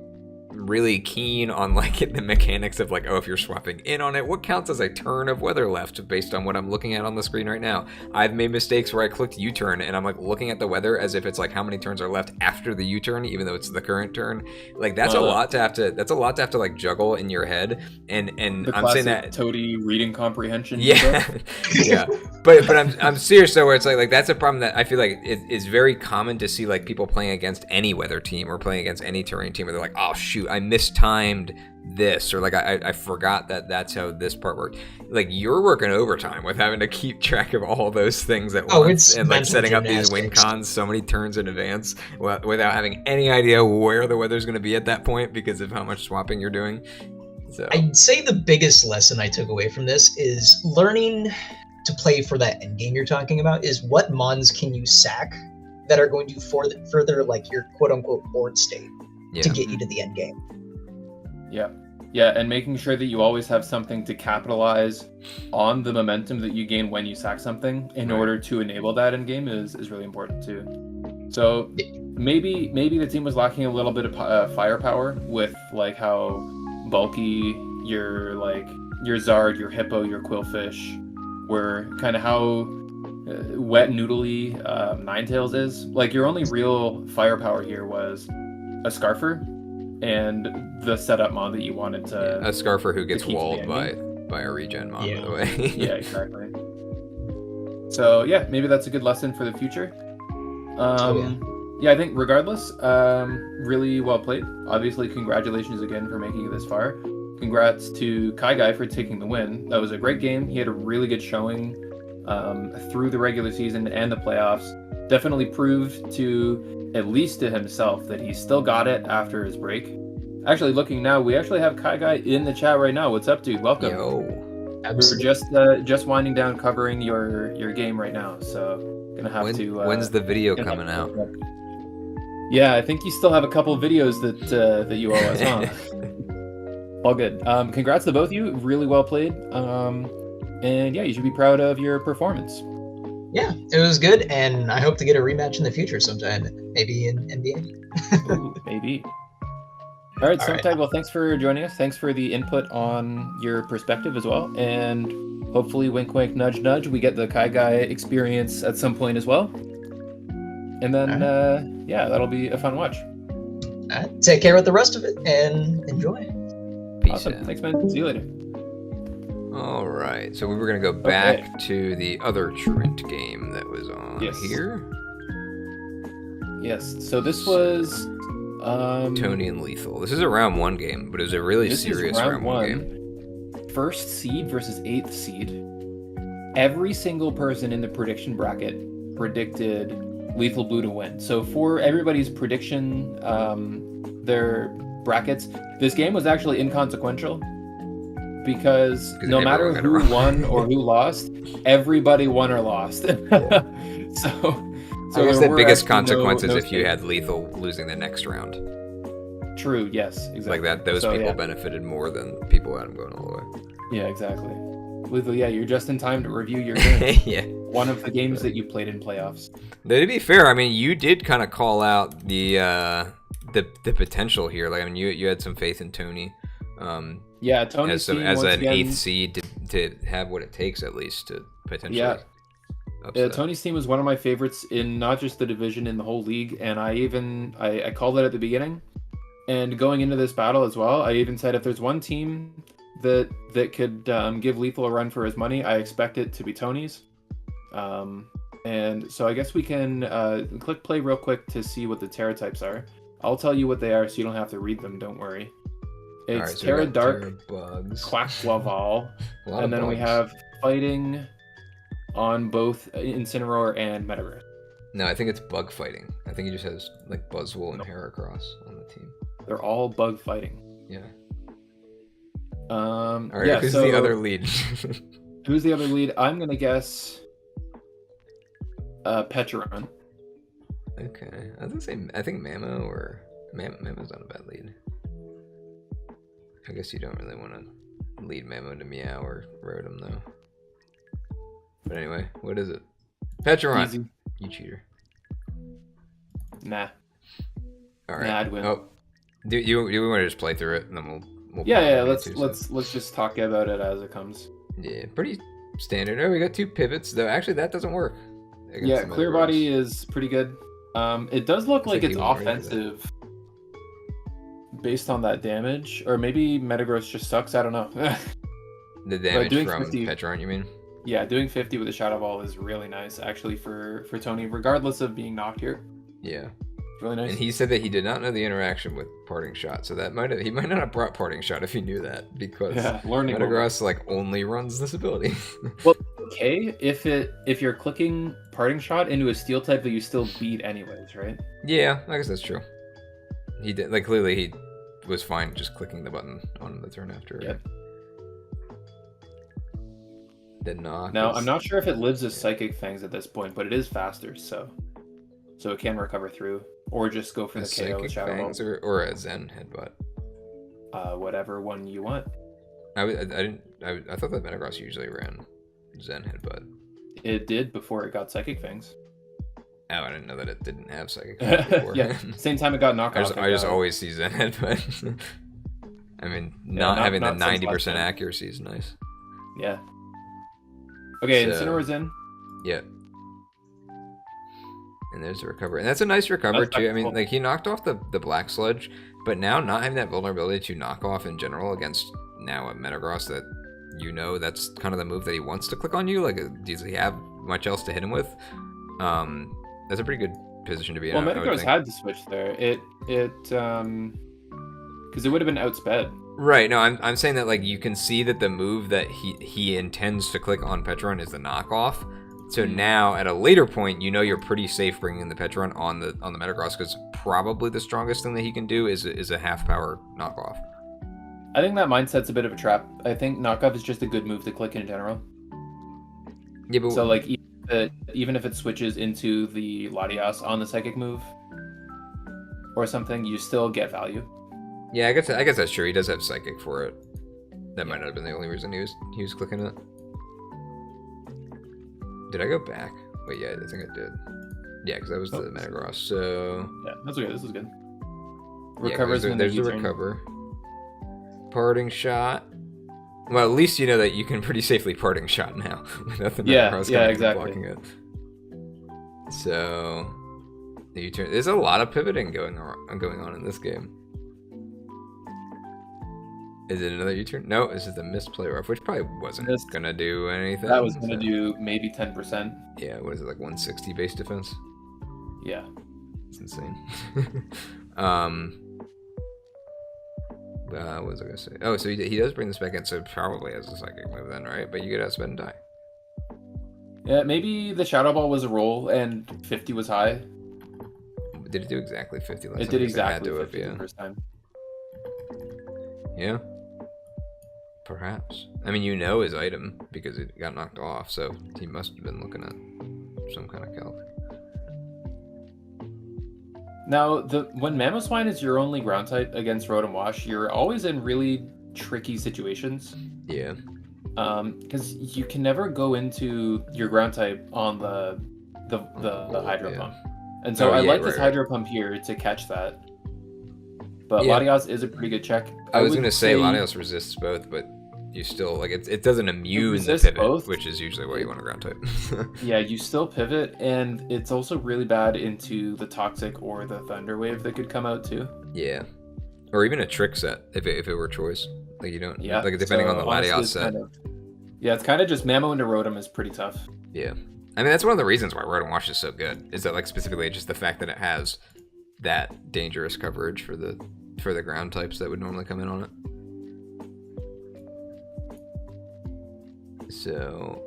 really keen on like the mechanics of like, oh, if you're swapping in on it, what counts as a turn of weather left based on what I'm looking at on the screen right now. I've made mistakes where I clicked U-turn and I'm like looking at the weather as if it's like how many turns are left after the U-turn, even though it's the current turn. Like that's a lot to have to like juggle in your head. And the I'm classic saying that Toady reading comprehension. yeah, yeah, but I'm serious though, where it's like that's a problem that I feel like it is very common to see like people playing against any weather team or playing against any terrain team where they're like, oh shoot, I mistimed this, or like I forgot that's how this part worked. Like you're working overtime with having to keep track of all those things at Oh, once it's and like mental setting up these win gymnastics. cons so many turns in advance without having any idea where the weather's going to be at that point because of how much swapping you're doing. So I'd say the biggest lesson I took away from this is learning to play for that end game you're talking about is what mons can you sack that are going to further like your quote unquote board state yeah. to get you to the end game. Yeah, and making sure that you always have something to capitalize on the momentum that you gain when you sack something in Right. order to enable that in game is really important too. So maybe the team was lacking a little bit of firepower with like how bulky your Zard, your Hippo, your Quillfish were, kind of how wet noodly Ninetales is. Like your only real firepower here was a Scarfer and the setup mod that you wanted to. A Scarfer who gets keep walled by the a regen mod, Yeah. by the way. Yeah, exactly. So yeah, maybe that's a good lesson for the future. Yeah, I think regardless, really well played. Obviously, congratulations again for making it this far. Congrats to Kai Guy for taking the win. That was a great game. He had a really good showing through the regular season and the playoffs. Definitely proved to, at least to himself, that he still got it after his break. Actually, looking now, we actually have Kai Guy in the chat right now. What's up, dude? Welcome. Yo. We're Absolutely. just winding down covering your game right now, so gonna have to. When's the video gonna have coming to- out? Yeah, I think you still have a couple of videos that you owe us, huh? All good. Congrats to both of you. Really well played. And yeah, you should be proud of your performance. Yeah, it was good, and I hope to get a rematch in the future sometime, maybe in NBA. Ooh, maybe. All right, All right. Sometag, well, thanks for joining us. Thanks for the input on your perspective as well. And hopefully, wink, wink, nudge, nudge, we get the Kai Guy experience at some point as well. And then, yeah, that'll be a fun watch. Take care with the rest of it and enjoy. Peace Awesome. out. Thanks, man. See you later. All right, so we were gonna go back to the other truant game that was on Yes. here. Yes. So this was Tony and Lethal. This is a round 1 game, but it was a really this is serious round 1 game. First seed versus 8th seed. Every single person in the prediction bracket predicted Lethal Blue to win. So for everybody's prediction, their brackets, this game was actually inconsequential because no matter everyone got it who wrong. won or who lost, everybody won or lost. So I guess there the were biggest actually consequence is no if you stakes. had Lethal losing the next round. True. Yes. Exactly. Like that, those So, people yeah. benefited more than people had them going all the way. Yeah. Exactly. Lethal. Yeah, you're just in time to review your game. Yeah. One of the games that you played in playoffs. Though, to be fair, I mean, you did kind of call out the potential here. Like, I mean, you had some faith in Tony, Yeah, Tony's as team as once an again, 8th seed to have what it takes at least to potentially. Yeah. upset. Tony's team was one of my favorites in not just the division, in the whole league, and I called it at the beginning, and going into this battle as well, I even said if there's one team that could give Lethal a run for his money, I expect it to be Tony's. And so I guess we can click play real quick to see what the Terra types are. I'll tell you what they are so you don't have to read them, don't worry. It's Alright, so we Terra got Dark, Terra Bugs. Quackwaval, A lot and of then we bugs. have Fighting on both Incineroar and Metaverse. No, I think it's bug fighting. I think he just has like Buzzwole and Heracross on the team. They're all bug fighting. Yeah. All All right. yeah, Who's so the other lead? who's the other lead? I'm gonna guess Petron. Okay. I was gonna say I think Mamo or Mamo's not a bad lead. I guess you don't really want to lead Mamo to Meow or Rotom though. But anyway, what is it? Petron. Easy. You cheater. Nah. All right. Nah, I'd win. Oh, do we want to just play through it and then we'll Yeah, play let's it too, let's just talk about it as it comes. Yeah, pretty standard. Oh, we got 2 pivots though. Actually, that doesn't work. against Yeah, the Clear Metagross. Body is pretty good. It does look like think it's he won't ready for that. offensive based on that damage, or maybe Metagross just sucks. I don't know. The damage doing from 50 Petron, you mean? Yeah, doing 50 with a Shadow Ball is really nice, actually, for Tony, regardless of being knocked here. Yeah. Really nice. And he said that he did not know the interaction with Parting Shot, so that he might not have brought Parting Shot if he knew that, because Yeah, learning moment. Metagross like only runs this ability. Well, okay, if you're clicking Parting Shot into a Steel type that you still beat anyways, right? Yeah, I guess that's true. He did, like, clearly he was fine just clicking the button on the turn after. Yep. The knock. Now, is- I'm not sure if it lives as Psychic Fangs at this point, but it is faster, so it can recover through, or just go for a the KO Psychic with Shadow Ball. Fangs or a Zen Headbutt. Whatever one you want. I thought that Metagross usually ran Zen Headbutt. It did before it got Psychic Fangs. Oh, I didn't know that it didn't have Psychic Fangs before. Yeah, same time it got knocked off. I just always see Zen Headbutt. I mean, not having the not since 90% last time. accuracy is nice. Yeah. Okay, So- Incineroar's in. Yeah. And there's a recover. And that's a nice recover, That's too. I mean, cool. like, he knocked off the Black Sludge, but now not having that vulnerability to knock off in general against now a Metagross that that's kind of the move that he wants to click on you. Like, does he have much else to hit him with? That's a pretty good position to be in. Well, I would Metagross think. had to switch there. Because it would have been outsped. Right. No, I'm saying that, like, you can see that the move that he intends to click on Petron is the knockoff. So now at a later point, you're pretty safe bringing the Petron on the Metagross, because probably the strongest thing that he can do is a half power knockoff. I think that mindset's a bit of a trap. I think knockoff is just a good move to click in general. Yeah, but So like even if it switches into the Latias on the psychic move or something, you still get value. yeah, I guess that's true. He does have psychic for it. That might not have been the only reason he was clicking it. Did I go back? Wait, yeah, I think I did. Yeah, because that was the Metagross. So Yeah, that's okay. This is good. yeah, Recovers when there's the U-turn. recover. Parting Shot. Well, at least you know that you can pretty safely Parting Shot now without the Yeah, Metagross yeah, coming and exactly. blocking it. So The U-turn. There's a lot of pivoting going on in this game. Is it another U-turn? No, this is the missed play rough, which probably wasn't gonna do anything. That was gonna do maybe 10%. Yeah, what is it, like 160 base defense? Yeah. It's insane. What was I gonna say? Oh, so he does bring this back in, so probably has a psychic move then, right? But you get outsped and die. Yeah, maybe the Shadow Ball was a roll and 50 was high. Did it do exactly 50 last time? It did exactly to 50 the first time. Yeah. Perhaps. I mean, you know his item because it got knocked off, so he must have been looking at some kind of calc. Now, when Mamoswine is your only ground type against Rotom Wash, you're always in really tricky situations. Yeah. Because you can never go into your ground type on the Hydro Pump. And so I like this Hydro Pump here to catch that. But Latios is a pretty good check. I was going to say Latios resists both, but you still, like, it doesn't immune the pivot, both, which is usually why you want to ground type. Yeah, you still pivot, and it's also really bad into the Toxic or the Thunder Wave that could come out too. Yeah. Or even a Trick set, if it were choice. Like, you don't, like, depending on the Latios set. Yeah, it's kind of just Mamo into Rotom is pretty tough. Yeah. I mean, that's one of the reasons why Rotom Wash is so good, is that, like, specifically just the fact that it has that dangerous coverage for the ground types that would normally come in on it. So,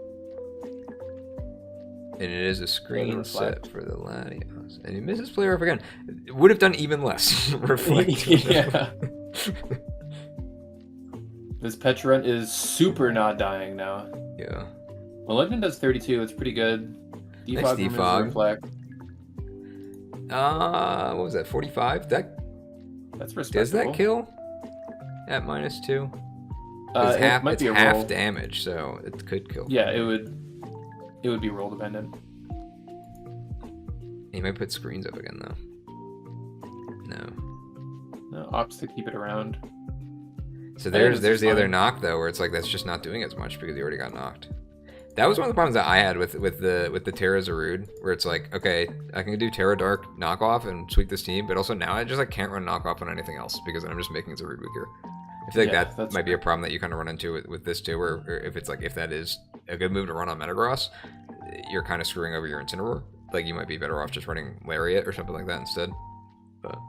and it is a screen set for the Latios. And he misses play rough again. Would have done even less. Reflect. Yeah. This Petrun is super not dying now. Yeah. Malignant does 32. It's pretty good. Defog Nice defog. Reflect. What was that? 45? That's respectable. Does that kill at -2? It's half damage, so it could kill. Yeah, it would be roll dependent. He might put screens up again though. No, opts to keep it around. So there's the other knock though, where it's like that's just not doing as much because he already got knocked. That was one of the problems that I had with the Terra Zarude, where it's like, okay, I can do Terra Dark knockoff and sweep this team, but also now I just like can't run knockoff on anything else because I'm just making Zarude weaker. I feel like that might be a problem that you kind of run into with this too, where if it's like if that is a good move to run on Metagross, you're kind of screwing over your Incineroar. Like you might be better off just running Lariat or something like that instead. But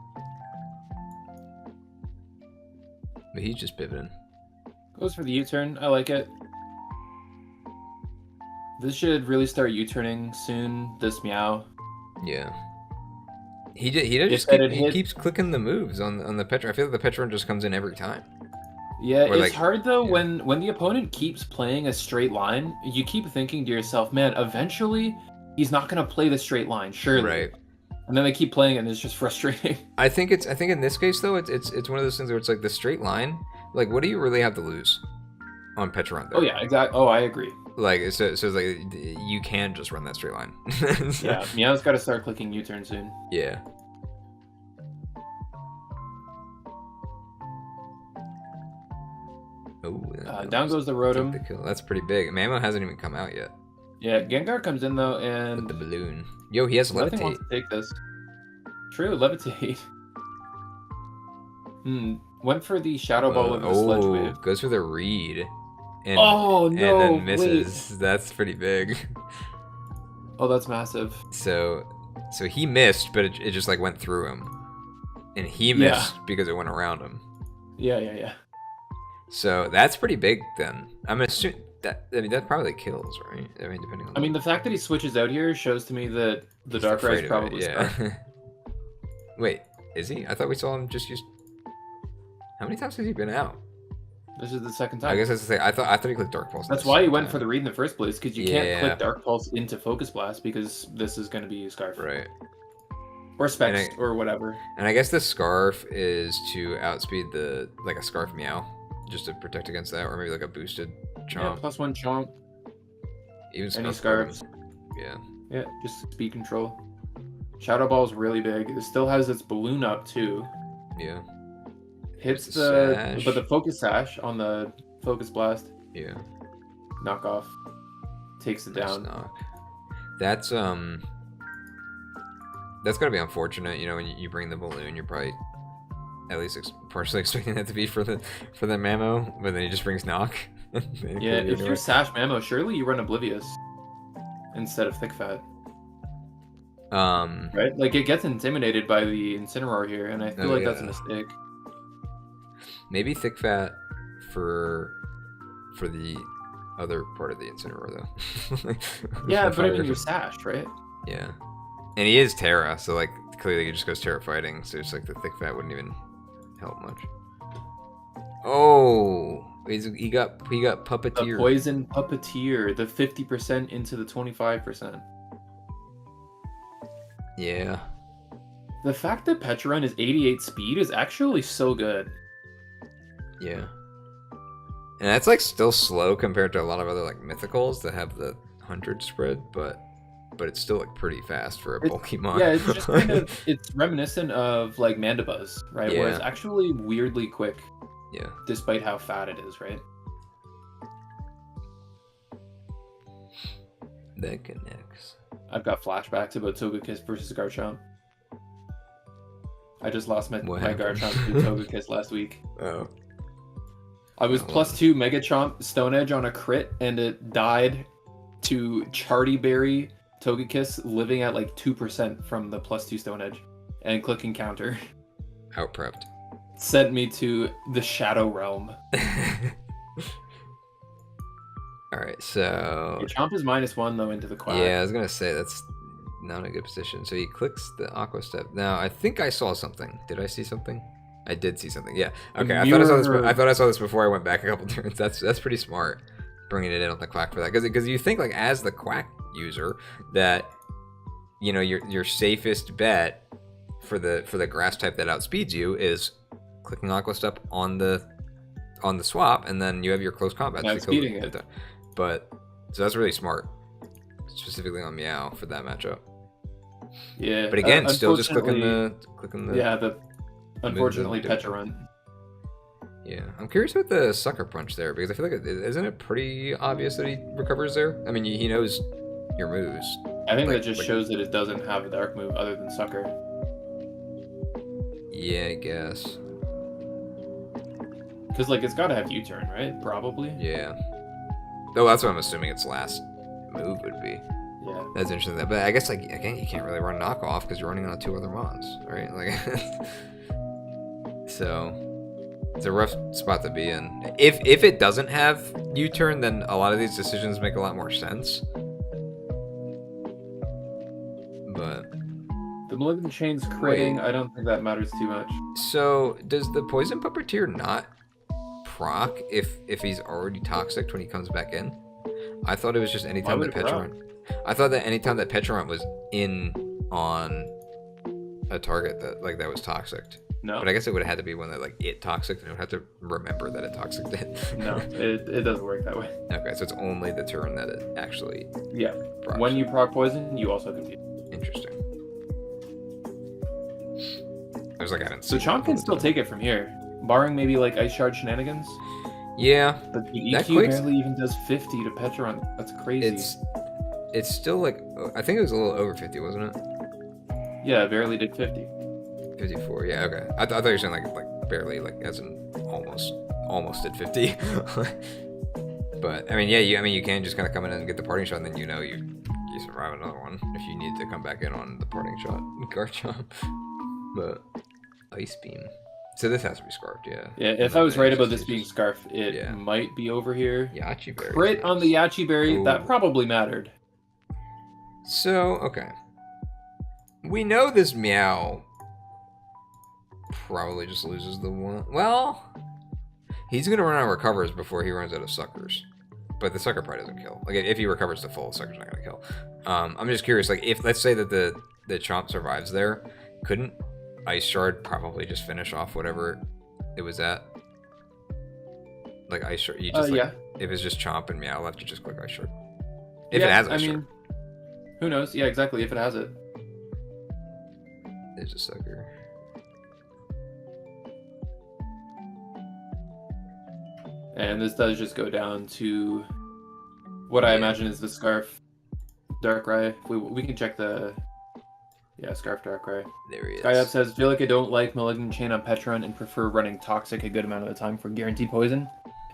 he's just pivoting. Goes for the U-turn. I like it. This should really start U-turning soon. This Meow. Yeah. He keeps clicking the moves on the Petrun. I feel like the Petrun just comes in every time. Yeah, it's hard though when the opponent keeps playing a straight line. You keep thinking to yourself, man, eventually he's not gonna play the straight line, surely. Right. And then they keep playing it and it's just frustrating. I think in this case though, it's one of those things where it's like the straight line. Like, what do you really have to lose on Petrun there? Oh yeah, exactly. Oh, I agree. Like so it's like you can just run that straight line. Yeah, Meow's got to start clicking U-turn soon. Yeah. Oh, down goes the Rotom. The kill. That's pretty big. Mamo hasn't even come out yet. Yeah, Gengar comes in though, and with the balloon. Yo, he has Levitate. Wants to take this. True, Levitate. Went for the Shadow Ball with the Sludge Wave. Goes for the Reed. And, no! And then misses. Wait. That's pretty big. Oh, that's massive. So he missed, but it just like went through him, and he missed because it went around him. Yeah. So that's pretty big then. I'm assuming that that probably kills, right? I mean, depending on. I mean, the fact that he switches out here shows to me that the Darkrai probably Wait, is he? I thought we saw him just use. How many times has he been out? This is the second time. I guess that's the thing. I thought he clicked Dark Pulse. That's why he went for the Reed in the first place, because you can't click Dark Pulse into Focus Blast because this is going to be Scarf. Right. Or Specs or whatever. And I guess the Scarf is to outspeed a Scarf Meow, just to protect against that, or maybe like a boosted Chomp. Yeah, +1 Chomp. Even any Scarves. Yeah. Yeah, just speed control. Shadow Ball is really big. It still has its balloon up too. Yeah. Hits the Focus Sash on the Focus Blast. Yeah. Knockoff. Takes it down. Knock. That's That's gotta be unfortunate. You know, when you bring the balloon, you're probably at least partially expecting that to be for the Mamo, but then he just brings knock. Yeah, if you're Sash Mamo, surely you run Oblivious instead of Thick Fat, right? Like, it gets intimidated by the Incineroar here, and I feel like that's a mistake. Maybe Thick Fat for the other part of the Incineroar, though. Yeah, but I mean, you're Sash, right? Yeah. And he is Terra, so, like, clearly he just goes Terra fighting, so it's like the Thick Fat wouldn't even help much. Oh! He got Puppeteer. The Poison Puppeteer, the 50% into the 25%. Yeah. The fact that Petrun is 88 speed is actually so good. Yeah. And that's like still slow compared to a lot of other like mythicals that have the 100 spread, but it's still like pretty fast for a bulky mon. Yeah, it's just kind of it's reminiscent of like Mandibuzz, right? Yeah. Where it's actually weirdly quick. Yeah. Despite how fat it is, right? That connects. I've got flashbacks about Togekiss versus Garchomp. I just lost my Garchomp to Togekiss last week. Oh. I was +2 Megachomp Stone Edge on a crit, and it died to Charty Berry Togekiss living at like 2% from the +2 Stone Edge, and clicking counter. Out prepped. Sent me to the Shadow Realm. Alright, so... Your Chomp is -1 though into the Quack. Yeah, I was gonna say, that's not a good position. So he clicks the Aqua Step. Now, I think I saw something. Did I see something? I did see something, yeah. Okay, I thought I saw this before I went back a couple turns. That's pretty smart, bringing it in on the Quack for that. Because you think, like, as the Quack user, that, you know, your safest bet for the Grass type that outspeeds you is clicking Aqua Step on the swap, and then you have your close combat. Outspeeding it. But, so that's really smart, specifically on Meow for that matchup. Yeah. But again, still just clicking the Yeah, unfortunately Petrun. Yeah, I'm curious about the Sucker Punch there, because I feel like isn't it pretty obvious that he recovers there? I mean, he knows your moves. I think that just shows that it doesn't have a dark move other than Sucker. Yeah, I guess. Because, like, it's got to have U-turn, right? Probably. Yeah. Oh, that's what I'm assuming its last move would be. Yeah. That's interesting. But I guess, like, again, you can't really run knockoff because you're running on 2 other mons, right? Like, so it's a rough spot to be in. If it doesn't have U-turn, then a lot of these decisions make a lot more sense. But the Malignant Chain's critting. I don't think that matters too much. So does the Poison Puppeteer not proc if he's already toxic when he comes back in? I thought it was just anytime that Petrun. I thought that anytime that Petrun was in on a target that was toxic. No. But I guess it would have had to be one that like it toxic, and it would have to remember that it toxic it. No, it doesn't work that way. Okay, so it's only the turn that it actually. Yeah. Procs. When you proc poison, you also compete. Interesting. I was like, I didn't. So Chomp can still take it from here, barring maybe like Ice Shard shenanigans. Yeah. But the EQ barely even does 50 to Petrun. That's crazy. It's still like, I think it was a little over 50, wasn't it? Yeah, it barely did 50. 54. Yeah. Okay. I thought you were saying like barely, like as in almost did 50. But I mean, yeah. You can just kind of come in and get the parting shot, and then you survive another one if you need to come back in on the parting shot. Garchomp. But Ice Beam. So this has to be Scarfed, yeah. Yeah, if I was right about this being Scarfed, it might be over here. Yachi Berry. Crit on the Yachi Berry, that probably mattered. So, okay. We know this Meow probably just loses the one. Well, he's going to run out of recovers before he runs out of suckers. But the sucker probably doesn't kill. Like, if he recovers to full, the sucker's not going to kill. I'm just curious, like, if, let's say that the Chomp survives there, couldn't Ice Shard probably just finish off whatever it was at? Like Ice Shard, you just if it's just Chomp and Meow left, you just click Ice Shard. If it has Ice Shard. Who knows? Yeah, exactly. If it has it. There's a sucker. And this does just go down to what I imagine is the Scarf Darkrai. We can check the Yeah, Scarf Darkrai. There he is. Skyup says, feel like I don't like Malignant Chain on Petron and prefer running Toxic a good amount of the time for guaranteed poison.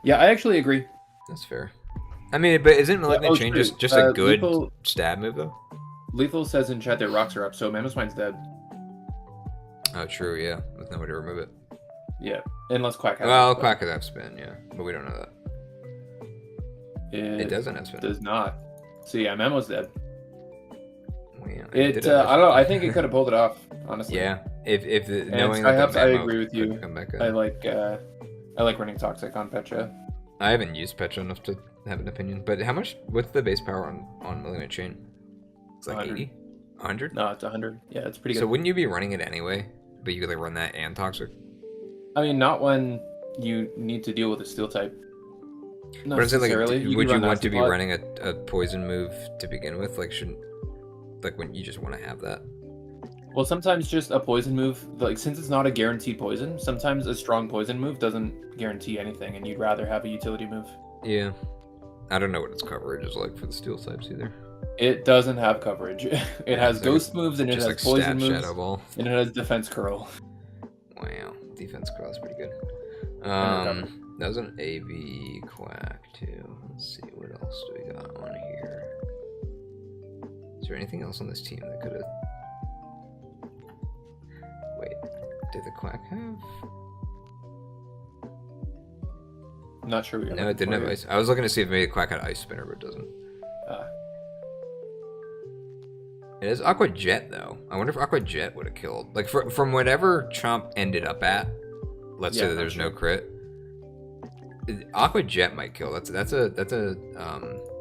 Yeah, I actually agree. That's fair. I mean, but isn't Malignant Chain true. just a good Lethal, stab move, though? Lethal says in chat that rocks are up, so Mamoswine's dead. Oh, true, yeah. With no way to remove it. Yeah, unless Quack has Well, it, but Quack could have spin, yeah. But we don't know that. It doesn't have spin. Does not. So yeah, Memo's dead. Well, yeah, I don't know. I think it could have pulled it off, honestly. Yeah, if the, And knowing that Skyhops, the I Memo agree with could you. come back I up. like running Toxic on Petra. I haven't used Petra enough to have an opinion, but how much? What's the base power on Malignant Chain? It's like 100. 80, 100. No, it's 100. Yeah, it's pretty good. So wouldn't you be running it anyway? But you could like run that and Toxic. I mean, not when you need to deal with a Steel type. Not But I'm saying, like, necessarily. would can you run want to be Nasty Plot. running a poison move to begin with? Like, shouldn't like when you just want to have that? Well, sometimes just a poison move, like since it's not a guaranteed poison, sometimes a strong poison move doesn't guarantee anything, and you'd rather have a utility move. Yeah, I don't know what its coverage is like for the Steel types either. It doesn't have coverage. It has So ghost moves, and it Just has like poison stab moves, Shadow Ball. and it has defense curl. Wow, defense curl is pretty good. recover. That was an AV Quack too. Let's see, what else do we got on here? Is there anything else on this team that could have? Wait, did the Quack have? I'm not sure. No, it didn't have ice. I was looking to see if maybe the Quack had Ice Spinner, but it doesn't. It has Aqua Jet though. I wonder if Aqua Jet would have killed. Like from whatever Chomp ended up at. Let's say that there's no crit. Aqua Jet might kill. That's a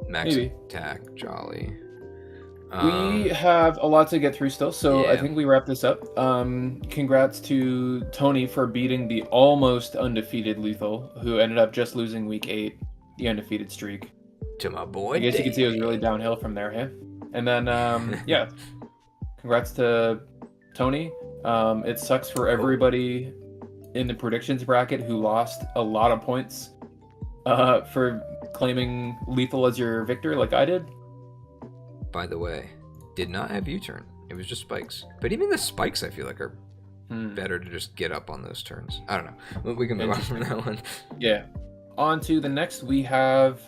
max Maybe. attack Jolly. We have a lot to get through still, so I Yeah. think we wrap this up. Congrats to Tony for beating the almost undefeated Lethal, who ended up just losing week 8, the undefeated streak. To my boy. I guess you can see it was Dave. really downhill from there, hey? And then, yeah, congrats to Tony. It sucks for everybody in the predictions bracket who lost a lot of points for claiming Lethal as your victor like I did. By the way, did not have U-turn. It was just spikes. But even the spikes, I feel like, are better to just get up on those turns. I don't know. We can move on from that one. Yeah. On to the next, we have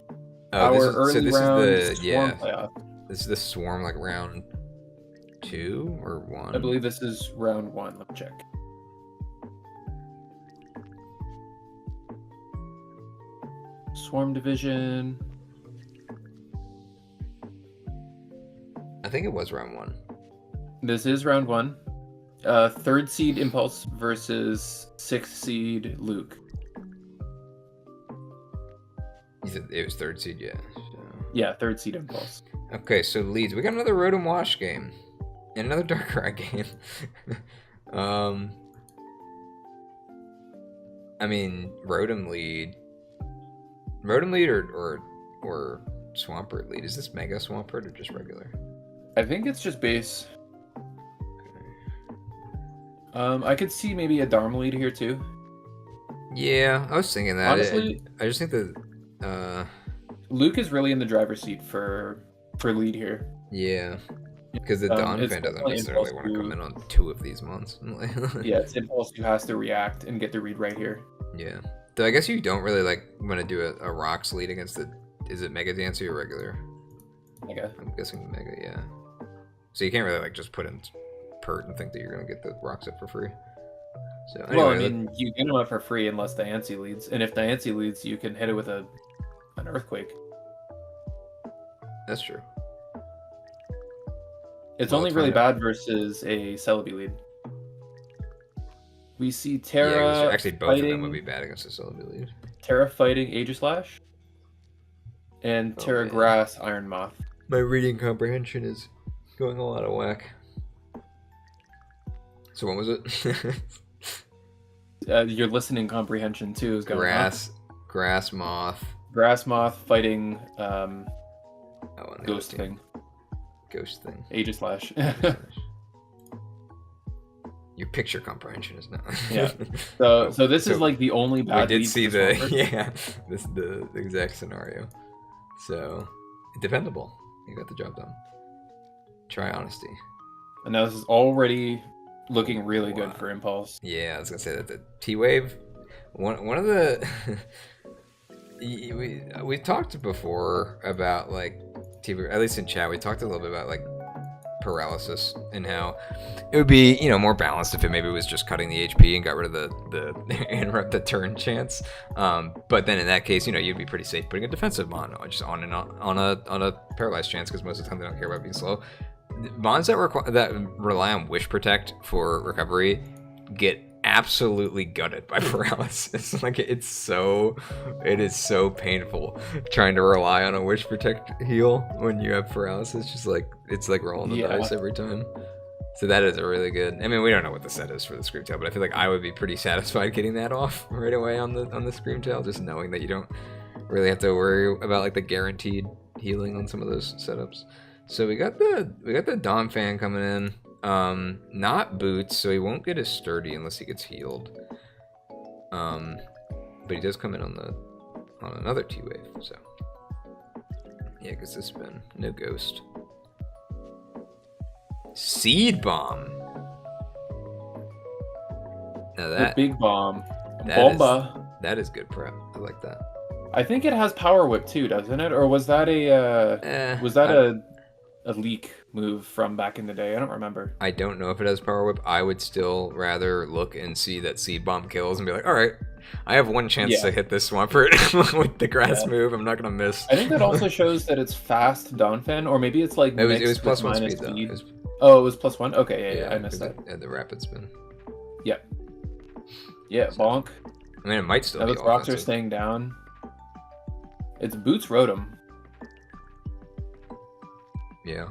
Oh, our early round is the Swarm playoff. This is the Swarm like round 2 or 1. I believe this is round 1. Let me check. Swarm division. I think it was round 1. This is round 1. 3rd seed Impulse versus 6th seed Luke. You said it was 3rd seed, yeah. So. Yeah, 3rd seed Impulse. Okay, so leads. We got another Rotom Wash game. And another Darkrai game. I mean, Rotom lead. Rotom lead or Swampert lead? Is this Mega Swampert or just regular? I think it's just base. I could see maybe a Dharma lead here too. Yeah, I was thinking that. Honestly, I just think that Luke is really in the driver's seat for lead here. yeah. Because the Dawn it's fan doesn't definitely necessarily Impulse want to come in on 2 of these months. Yeah, it's Impulse who has to react and get the read right here. Yeah. Though I guess you don't really like want to do a Rocks lead against the. Is it Mega Dancer or regular? Mega. I'm guessing Mega, yeah. So you can't really like just put in Pert and think that you're gonna get the rocks up for free. So anyway, Well, I mean, you get them up for free unless Diancie leads, and if Diancie leads, you can hit it with an Earthquake. that's true. It's Well, only it's really fine. bad versus a Celebi lead. We see Yeah, Terra 'cause actually both of them fighting would be bad against the Celebi lead. Terra fighting Aegislash, and Oh, Terra man. Grass Iron Moth. My reading comprehension is going a lot of whack. So what was it? Your listening comprehension too is going Grass Moth. Grass Moth fighting Oh, and the Ghost other team. thing, Ghost thing. Aegislash. Your picture comprehension is not. Yeah. So this is like the only We bad. did lead see for the Swampert. this the exact scenario. So dependable. You got the job done. Try honesty. And now this is already looking really Wow. good for Impulse. Yeah, I was gonna say that the T-Wave, one of the we talked before about like T-Wave, at least in chat, we talked a little bit about like paralysis and how it would be, you know, more balanced if it maybe was just cutting the HP and got rid of the interrupt the turn chance. But then in that case, you know, you'd be pretty safe putting a defensive mon just on a paralyzed chance, because most of the time they don't care about being slow. Mons that rely on Wish Protect for recovery get absolutely gutted by paralysis. Like it is so painful trying to rely on a Wish Protect heal when you have paralysis. Just like it's like rolling the dice every time. So that is a really good. I mean, we don't know what the set is for the Screamtail, but I feel like I would be pretty satisfied getting that off right away on the Screamtail, just knowing that you don't really have to worry about like the guaranteed healing on some of those setups. So we got the Dom fan coming in. Not boots, so he won't get as sturdy unless he gets healed. But he does come in on another T-Wave, so yeah, because this spin, no ghost. Seed Bomb. Now The big bomb. that Bomba. that is good prep. I like that. I think it has Power Whip too, doesn't it? Or was that a leak move from back in the day? I don't remember. I don't know if it has Power Whip. I would still rather look and see that Seed Bomb kills and be like, all right, I have one chance to hit this Swampert with the grass move. I'm not going to miss. I think that also shows that it's fast Donphan, or maybe it's like it was plus one speed, though. Oh, it was plus one? Okay, yeah, I missed that. Yeah, the rapid spin. Yep. Yeah, bonk. I mean, it might still now be those rocks are offensive. staying down. It's Boots Rotom. Yeah.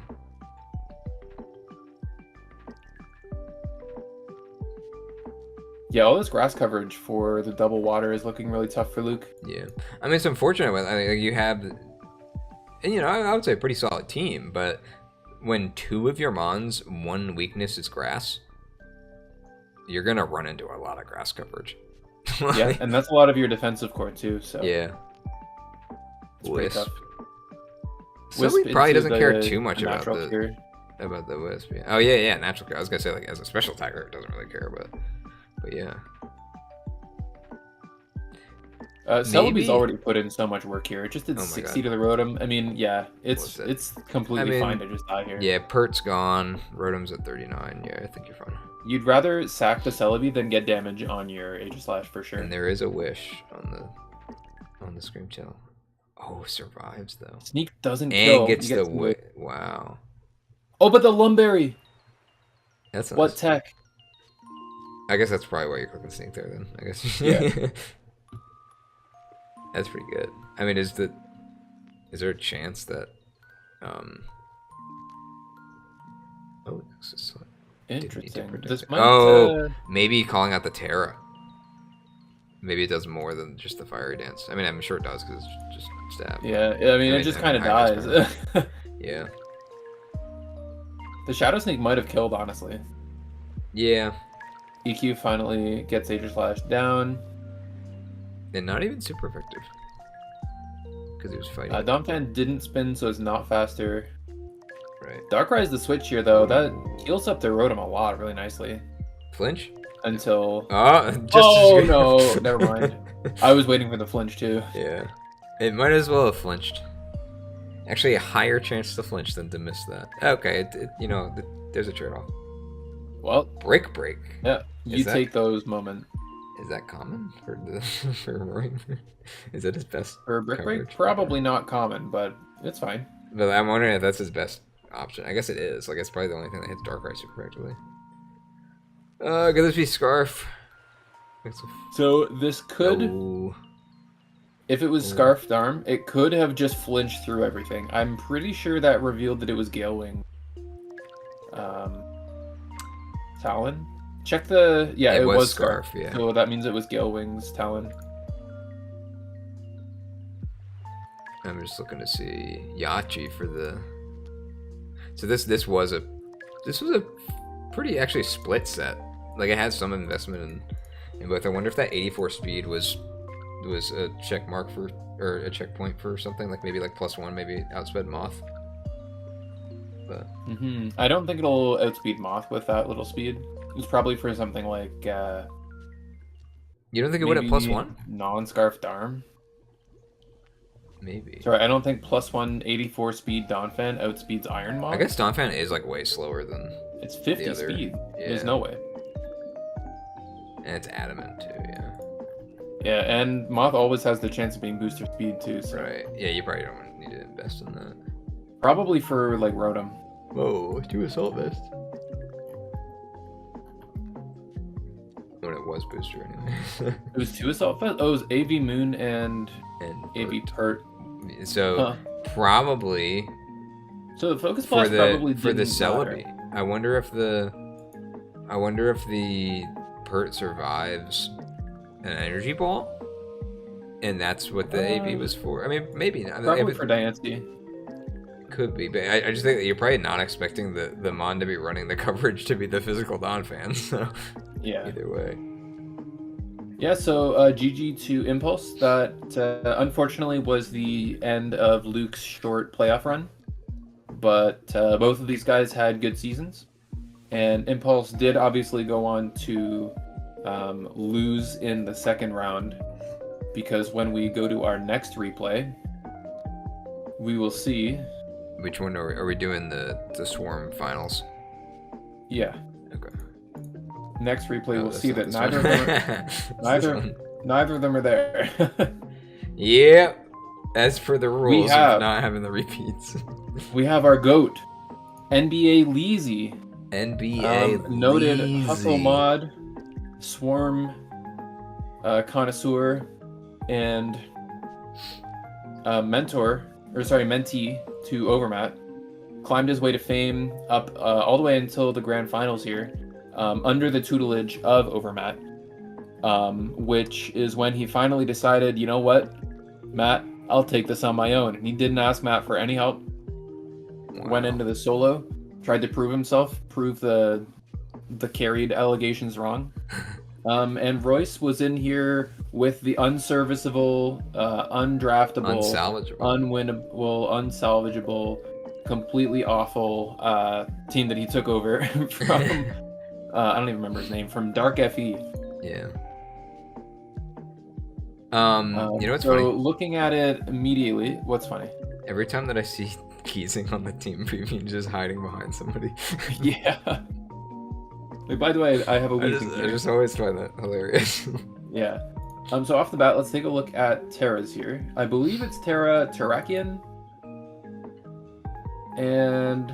Yeah, all this grass coverage for the double water is looking really tough for Luke. Yeah. I mean, it's unfortunate when you have, and you know, I would say a pretty solid team, but when two of your mons, one weakness is grass, you're going to run into a lot of grass coverage. Yeah, and that's a lot of your defensive core too, so. Yeah. It's pretty tough. Wisp probably doesn't care too much the about the Wisp. Yeah. Oh yeah, natural care. I was gonna say like as a special attacker, it doesn't really care, but yeah. Celebi's already put in so much work here. It just did 60 God. to the Rotom. I mean, yeah, it's completely fine to just die here. Yeah, Pert's gone. Rotom's at 39. Yeah, I think you're fine. You'd rather sack the Celebi than get damage on your Aegislash for sure. And there is a wish on the Screamtail. Oh, survives though. Sneak doesn't kill. And gets the wish. Wow. Oh, but the Lumberry. That's nice. What tech? I guess that's probably why you're clicking Sneak there then. I guess. Yeah. That's pretty good. I mean, is there a chance that oh, this is interesting. This might, maybe calling out the Terra. Maybe it does more than just the Fiery Dance. I mean, I'm sure it does because it's just stab. Yeah, I mean, it just kind of dies. Yeah. The Shadow Sneak might have killed, honestly. Yeah. EQ finally gets Aegislash down. And not even super effective. Because he was fighting. Donphan didn't spin, so it's not faster. Right. Darkrai's the switch here, though. That heals up their Rotom a lot, really nicely. Flinch? Until... Oh, no, never mind. I was waiting for the flinch, too. Yeah. It might as well have flinched. Actually, a higher chance to flinch than to miss that. Okay, there's a trade-off. Well... Break. Yeah, you take those moments. Is that common for Roaring? Is that his best? For Brick Break? Probably not common, but it's fine. But I'm wondering if that's his best option. I guess it is. Like, it's probably the only thing that hits Darkrai super effectively. Could this be Scarf? So this could... Ooh. If it was Scarfed Arm, it could have just flinched through everything. I'm pretty sure that revealed that it was Gale Wing. Talon? Check the... Yeah, it was Scarf. Yeah. So that means it was Gale Wing's Talon. I'm just looking to see Yachi for the... So this was a pretty actually split set. Like it had some investment in both. I wonder if that 84 speed was a check mark for, or a checkpoint for something like maybe like +1, maybe outsped Moth. but I don't think it'll outspeed Moth with that little speed. It's probably for something like you don't think it would at +1? Non-Scarf Darm. Maybe. Sorry, I don't think +1 84 speed Donphan outspeeds Iron Moth. I guess Donphan is like way slower than It's 50 the other- speed. yeah. There's no way. And it's adamant too, yeah. Yeah, and Moth always has the chance of being booster speed too. So Right. Yeah, you probably don't need to invest in that. probably for like Rotom. Whoa, 2 assault vest. When it was booster anyway. It was 2 assault vest. Oh, it was AV Moon and And AV Pert. so Huh. probably So the Focus for Blast probably the didn't Celebi. matter. I wonder if the Pert survives an energy ball, and that's what the AV was for. I mean, maybe not. Probably for Diancie. Could be, but I just think that you're probably not expecting the Mon to be running the coverage to be the physical Donphan. So Yeah. either way, Yeah, so GG to Impulse. That unfortunately was the end of Luke's short playoff run. But both of these guys had good seasons. And Impulse did obviously go on to lose in the second round. Because when we go to our next replay, we will see. which one are we doing the Swarm finals? Yeah, Okay. next replay Oh, we'll that's see not that this neither of one. them It's this one. neither of them are there. Yep. As for the rules have- of not having the repeats. We have our GOAT, NBA Leezy. NBA Noted Leezy. hustle mod, swarm connoisseur, and mentee to Overmat. Climbed his way to fame up all the way until the grand finals here, under the tutelage of Overmat, which is when he finally decided, you know what, Matt, I'll take this on my own. And he didn't ask Matt for any help. Went into the solo, tried to prove himself, prove the carried allegations wrong. And Royce was in here with the unserviceable, undraftable, Unsalvageable. unwinnable, unsalvageable, completely awful team that he took over from, I don't even remember his name, from Dark FE. Yeah. You know what's so funny? looking at it immediately, what's funny? Every time that I see Keysing on the team preview, just hiding behind somebody. Yeah. Like, by the way, I have a I weak just always find that hilarious. Yeah. So off the bat, let's take a look at Terra's here. I believe it's Terrakian. And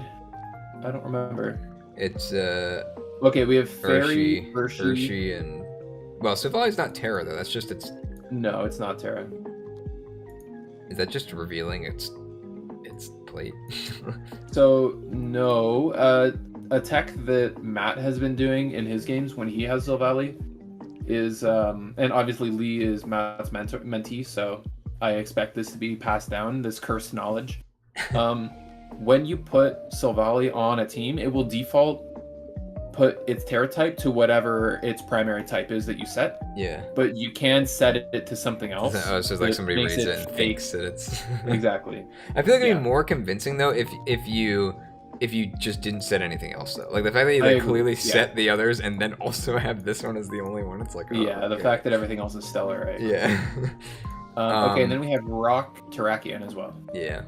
I don't remember. It's Okay, we have Fairy, Urshi, and well, Savali's not Terra though. That's just its. No, it's not Terra. Is that just revealing its plate? So no, a tech that Matt has been doing in his games when he has Silvally is, and obviously Lee is Matt's mentee, so I expect this to be passed down, this cursed knowledge. When you put Silvally on a team, it will default put its Terra type to whatever its primary type is that you set, Yeah. but you can set it to something else. Oh, so it's like that somebody makes reads it and fake. thinks that it's. Exactly. I feel like it'd Yeah. be more convincing though if you just didn't set anything else though. Like the fact that you I like agree, clearly yeah. set the others and then also have this one as the only one. It's like oh, Yeah, the okay. fact that everything else is stellar, right? Yeah. Okay, and then we have Rock Terrakian as well. Yeah.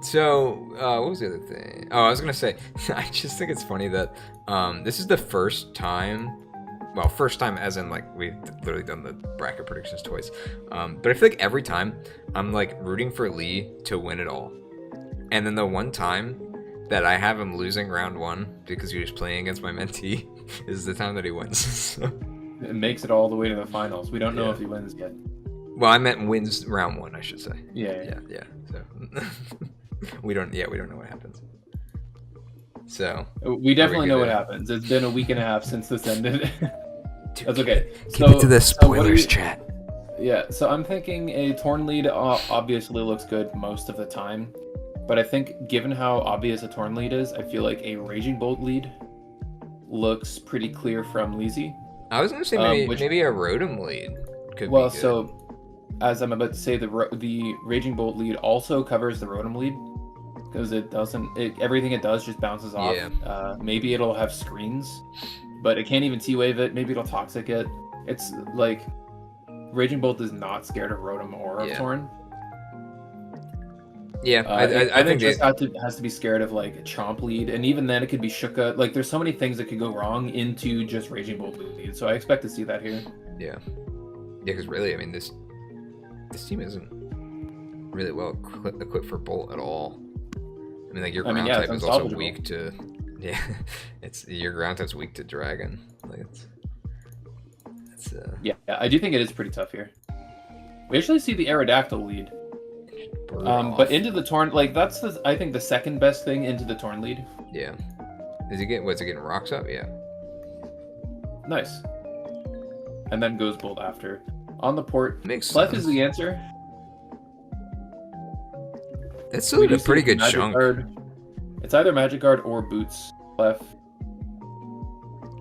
So, what was the other thing? Oh, I was gonna say, I just think it's funny that this is the first time. Well, first time as in like we've literally done the bracket predictions twice. But I feel like every time I'm like rooting for Lee to win it all, and then the one time that I have him losing round one because he was playing against my mentee is the time that he wins. So, It makes it all the way to the finals. We don't know Yeah. if he wins yet. well, I meant wins round one, I should say. Yeah. Yeah. So we don't know what happens. So We definitely know what gonna- happens. It's been a week and a half since this ended. Dude, That's okay. Keep it to the spoilers, chat. Yeah, so I'm thinking a Torn lead obviously looks good most of the time. But I think given how obvious a Torn lead is, I feel like a Raging Bolt lead looks pretty clear from Leezy. I was gonna say maybe which- maybe a Rotom lead could Well, be good. so as I'm about to say, the Raging Bolt lead also covers the Rotom lead. because it doesn't. Everything it does just bounces off. Yeah. Maybe it'll have screens, but it can't even T-wave it. Maybe it'll toxic it. It's like Raging Bolt is not scared of Rotom or of Yeah. Torn. Yeah, I think it just has to be scared of like a Chomp lead, and even then it could be Shuka. Like there's so many things that could go wrong into just Raging Bolt lead. So I expect to see that here. Yeah, because really, I mean, this team isn't really well equipped for Bolt at all. I mean, like your ground type is also weak to. Yeah, your ground type's weak to Dragon. Like it's. Yeah, I do think it is pretty tough here. We actually see the Aerodactyl lead. But into the Torn, like that's I think the second best thing into the Torn lead. Yeah. Is he getting rocks up? Yeah. Nice. And then goes Bolt after. On the port, Makes Clef sense. is the answer. It's still a pretty good chunk. Guard. It's either Magic Guard or Boots Clef.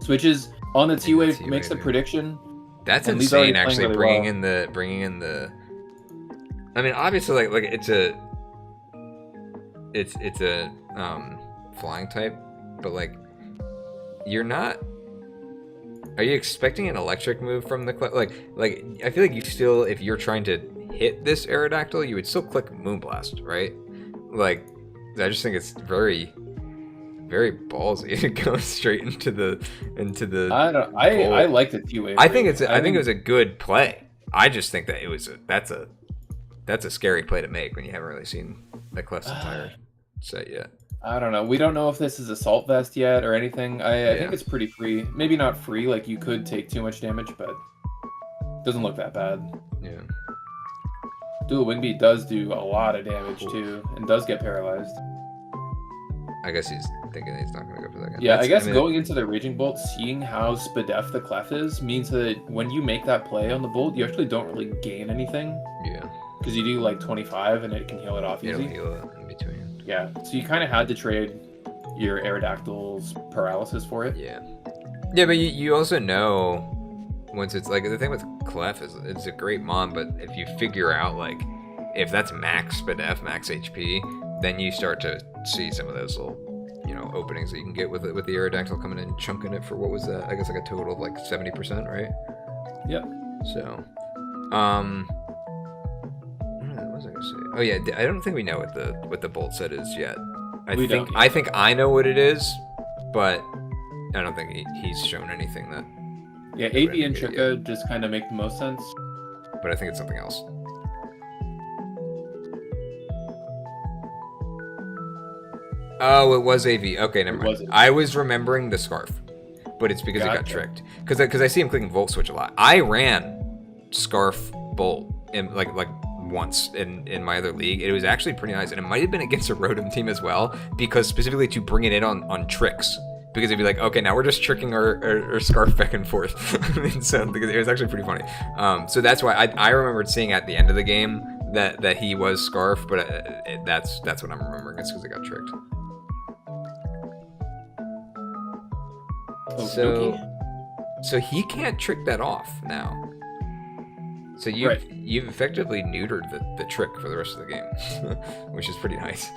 Switches on the T-Wave, makes the prediction. That's insane, actually, bringing in the. I mean, obviously, like it's a flying type, but like you're not. Are you expecting an electric move from the like? I feel like you still, if you're trying to hit this Aerodactyl, you would still click Moonblast, right? Like, I just think it's very, very ballsy to go straight into the. I like the T-Wave. I think it was a good play. I just think that that's a scary play to make when you haven't really seen the Clef's entire set yet. I don't know. We don't know if this is Assault Vest yet or anything. I think it's pretty free. Maybe not free, like you could take too much damage, but it doesn't look that bad. Yeah. Dual Wing Beat does do a lot of damage too, and does get paralyzed. I guess he's thinking he's not going to go for that guy. Yeah, I guess going into the Raging Bolt, seeing how Spadef the Clef is, means that when you make that play on the Bolt, you actually don't really gain anything. Yeah. Because you do like 25 and it can heal it off easy. It'll heal it in between. Yeah, so you kind of had to trade your Aerodactyl's paralysis for it. Yeah. Yeah, but you also know once it's like the thing with Clef is it's a great mon, but if you figure out like if that's max Spadef, max HP, then you start to see some of those little openings that you can get with the Aerodactyl coming in and chunking it for what was that? I guess like a total of like 70%, right? Yep. So, what was I gonna say? Oh yeah, I don't think we know what the Bolt set is yet. I think I know what it is, but I don't think he's shown anything that. Yeah, AB and Chika just kind of make the most sense. But I think it's something else. Oh, it was AV. Okay, never mind. I was remembering the Scarf, but it's because it got tricked. Because I see him clicking Volt Switch a lot. I ran Scarf Bolt in like once in my other league. It was actually pretty nice, and it might have been against a Rotom team as well, because specifically to bring it in on tricks. Because it'd be like, okay, now we're just tricking our Scarf back and forth. So it was actually pretty funny. So that's why I remembered seeing at the end of the game that he was Scarf, but that's what I'm remembering. It's because it got tricked. So he can't trick that off now. So you've effectively neutered the trick for the rest of the game, which is pretty nice.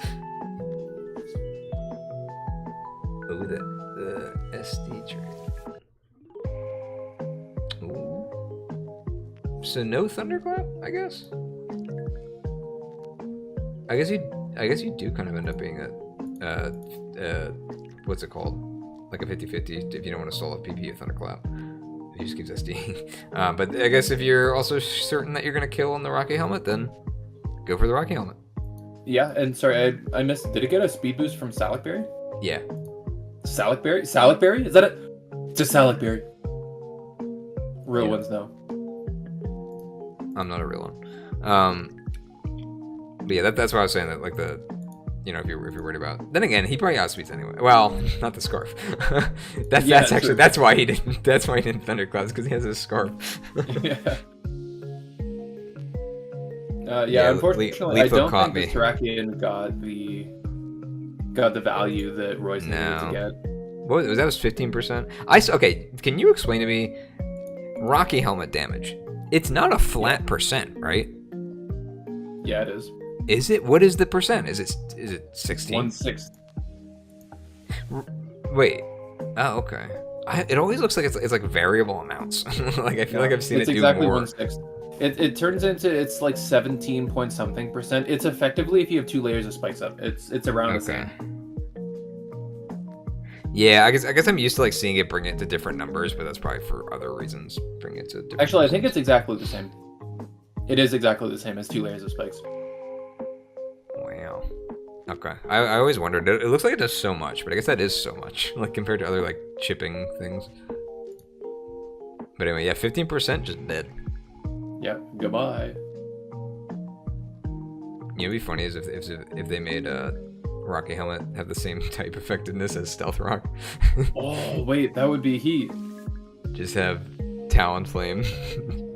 Oh, the SD trick. Ooh. So no Thunderclap, I guess. I guess you do kind of end up being a what's it called? Like a 50-50 if you don't want to stall a PP of Thunderclap. He just keeps SDing. But I guess if you're also certain that you're going to kill on the Rocky Helmet, then go for the Rocky Helmet. Yeah, and sorry, I missed. Did it get a speed boost from Salac Berry? Yeah. Salac Berry? Salac Berry? Is that it? It's a Salac Berry. Real ones, no. I'm not a real one. But yeah, that's why I was saying that, like, if you're worried about. Then again, he probably outspeeds anyway. Well, not the Scarf. That's why he didn't. That's why he didn't Thunderclaps, because he has a Scarf. Unfortunately, I don't think the Terrakion got the value that Royce needed to get. What was that? Was 15%? Okay. Can you explain to me Rocky Helmet damage? It's not a flat percent, right? Yeah, it is. Is it? What is the percent? Is it 16? 1/6. Wait. Oh, okay. It always looks like it's like variable amounts. Like I feel like I've seen It's it do exactly more. 1/6. It turns into it's like 17 point something percent. It's effectively if you have 2 layers of spice up. It's around the same. Yeah, I guess I'm used to like seeing it bring it to different numbers, but that's probably for other reasons. Bring it to different. Actually, I think it's exactly the same. It is exactly the same as 2 layers of spikes. Wow. Okay. I always wondered. It looks like it does so much, but I guess that is so much, like compared to other like chipping things. But anyway, yeah, 15% just dead. Yeah. Goodbye. You know, it'd be funny is if they made a Rocky Helmet have the same type effectiveness as Stealth Rock. Oh wait, that would be heat. Just have Talonflame,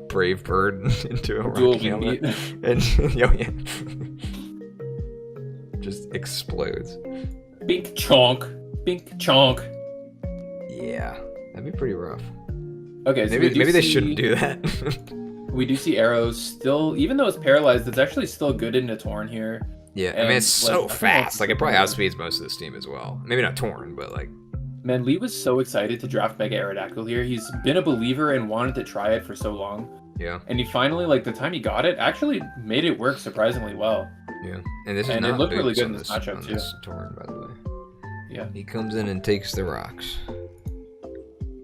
Brave Bird into a Dual Rocky Helmet, beat. and yeah, just explodes. Bink chonk. Bink chonk. Yeah, that'd be pretty rough. Okay, so Maybe they shouldn't do that. We do see arrows still, even though it's paralyzed, it's actually still good into Torn here. Yeah, I mean it's so like, I think fast. that's Like it probably good. outspeeds most of this team as well. Maybe not Torn, but like Man, Lee was so excited to draft Mega Aerodactyl here. He's been a believer and wanted to try it for so long. yeah, And he finally, like the time he got it, actually made it work surprisingly well. yeah. And this is And it not looked really boots good on in this matchup, on too. this Torn, by the way. Yeah. He comes in and takes the rocks.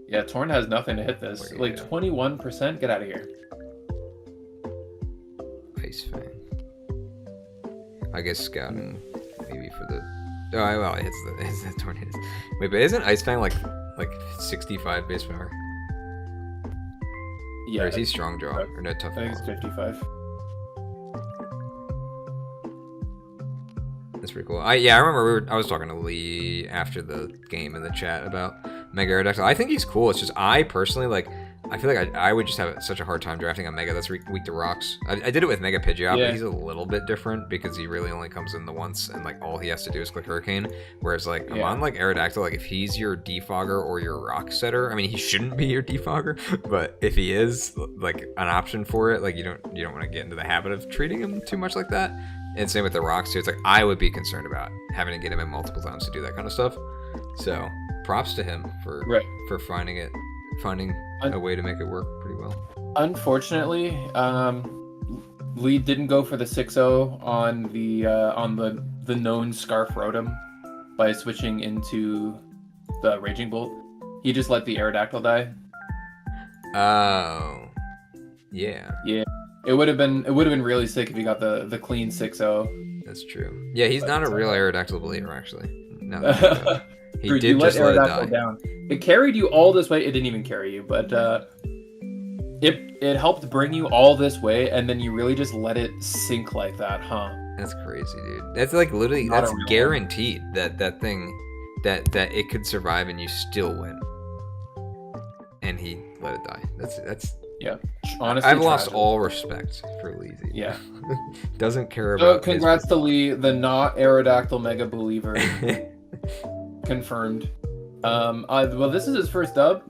Yeah, Torn has nothing to hit this. Wait, Like yeah. 21%, get out of here. Ice Fang. I guess scouting maybe for the. Oh well, it's the tornadoes. Wait, but isn't Ice Fang like 65 base power? Yeah, Or is he strong jaw or no tough? I think it's 55. That's pretty cool. I remember I was talking to Lee after the game in the chat about Mega Aerodactyl. I think he's cool. It's just I personally like. I feel like I would just have such a hard time drafting a Mega that's weak to rocks. I did it with Mega Pidgeot, Yeah. but he's a little bit different because he really only comes in the once, and like all he has to do is click Hurricane. Whereas like Yeah. on like Aerodactyl, like if he's your defogger or your rock setter, I mean he shouldn't be your defogger, but if he is like an option for it, like you don't want to get into the habit of treating him too much like that. And same with the rocks too. It's like I would be concerned about having to get him in multiple times to do that kind of stuff. So props to him for finding a way to make it work pretty well. Unfortunately, Lee didn't go for the 6-0 on the known Scarf Rotom by switching into the Raging Bolt. He just let the Aerodactyl die. Oh, yeah, It would have been really sick if he got the clean 6-0. that's true. Yeah, he's not a real Aerodactyl believer actually. No, that I think about it. He Dude, did you just let it Aerodactyl die. down. It carried you all this way. It didn't even carry you, but it helped bring you all this way, and then you really just let it sink like that, huh? That's crazy, dude. That's like literally Not a that's real one. guaranteed that thing that it could survive and you still win. And he let it die. That's Yeah. Honestly, I've lost tragic. all respect for Leezy. Yeah. Doesn't care So about congrats to Lee, the not Aerodactyl Mega Believer. Confirmed. Well, this is his first dub,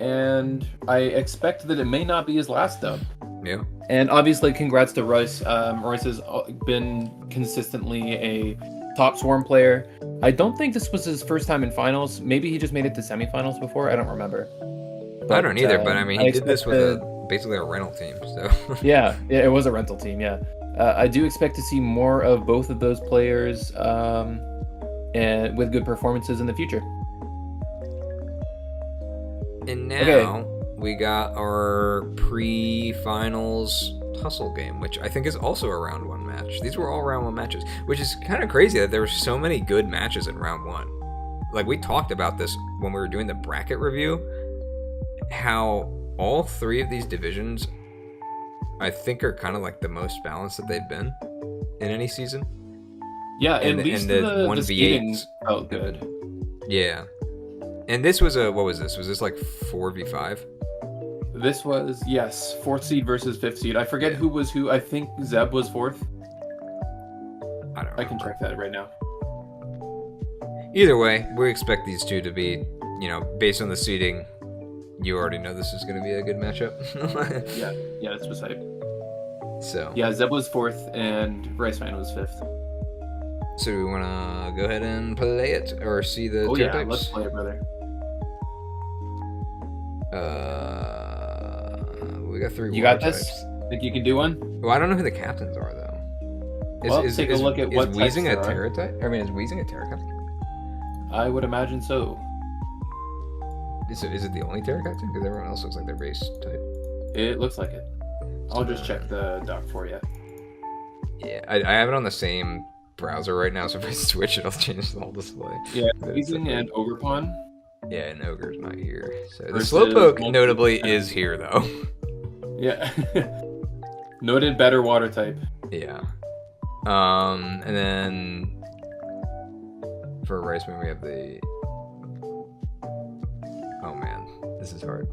and I expect that it may not be his last dub. Yeah. And obviously, congrats to Royce. Royce has been consistently a top Swarm player. I don't think this was his first time in finals. Maybe he just made it to semifinals before. I don't remember. I don't either, but I mean, he did this with expect basically a rental team, so. Yeah, it was a rental team. Yeah, I do expect to see more of both of those players, and with good performances in the future. And now Okay. we got our pre-finals tussle game, which I think is also a round one match. These were all round one matches, which is kind of crazy that there were so many good matches in round one. Like we talked about this when we were doing the bracket review, how all three of these divisions I think are kind of like the most balanced that they've been in any season. Yeah, And at least the the 1v8s. seeding felt good. Yeah. And this was what was this? Was this like 4v5? This was, yes, 4th seed versus 5th seed. I forget who was who. I think Zeb was 4th. I don't know. I can check that right now. Either way, we expect these two to be, based on the seeding, you already know this is going to be a good matchup. Yeah, this was hype. So Yeah, Zeb was 4th and Riceman was 5th. So do we want to go ahead and play it or see the Oh tier yeah, types? let's play it, brother. We got 3 You water got this? types. Think you can do one? Well, I don't know who the captains are though. Well, take a look at what is types Wheezing a there are. Terra type? I mean, is Wheezing a Terra captain? I would imagine so. Is it the only Terra captain? Because everyone else looks like their base type. It looks like it. I'll just check the doc for you. Yeah, I have it on the same browser right now, so if I switch it, I'll change the whole display. Yeah, But it's Weezing like- and Ogrepon. Yeah, and Ogre's not here. So the Versus Slowpoke multi- notably is here though. Yeah. Noted better water type. Yeah. And then for Riceman we have the. Oh man, this is hard.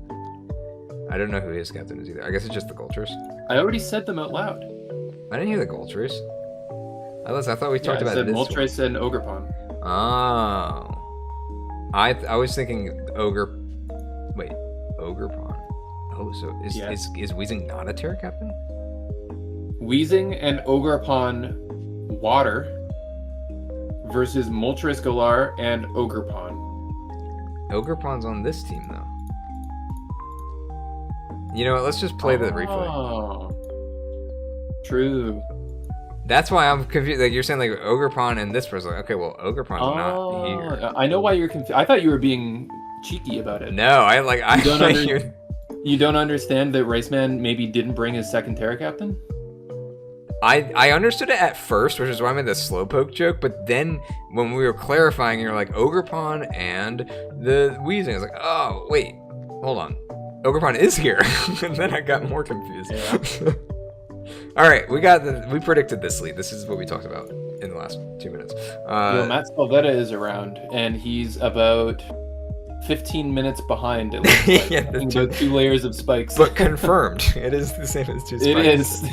I don't know who his captain is either. I guess it's just the Gulchers. I already said them out loud. I didn't hear the Gulchers. Unless I thought we talked I about said this Moltres and Ogrepon. one. Oh. I was thinking Ogre. Wait, Ogrepon. Oh, so Yeah. is Weezing not a Terra captain? Weezing and Ogrepon water versus Moltres Galar and Ogrepon. Ogrepon's on this team though. You know what? Let's just play the replay. Oh. True. That's why I'm confused. Like you're saying, like Ogrepon and this person. Like, okay, well, Ogrepon's not here. I know why you're confused. I thought you were being cheeky about it. No, I don't like under- You don't understand that Riceman maybe didn't bring his second Terra Captain? I understood it at first, which is why I made the Slowpoke joke. But then when we were clarifying, you're like Ogrepon and the Weezing. I was like, oh wait, hold on, Ogrepon is here. And then I got more confused. Yeah. All right, we predicted this lead. This is what we talked about in the last 2 minutes. Yo, Matt Salvetta is around, and he's about 15 minutes behind. It looks like, Yeah, that's about 2 layers of spikes. But confirmed, it is the same as 2 spikes. It is.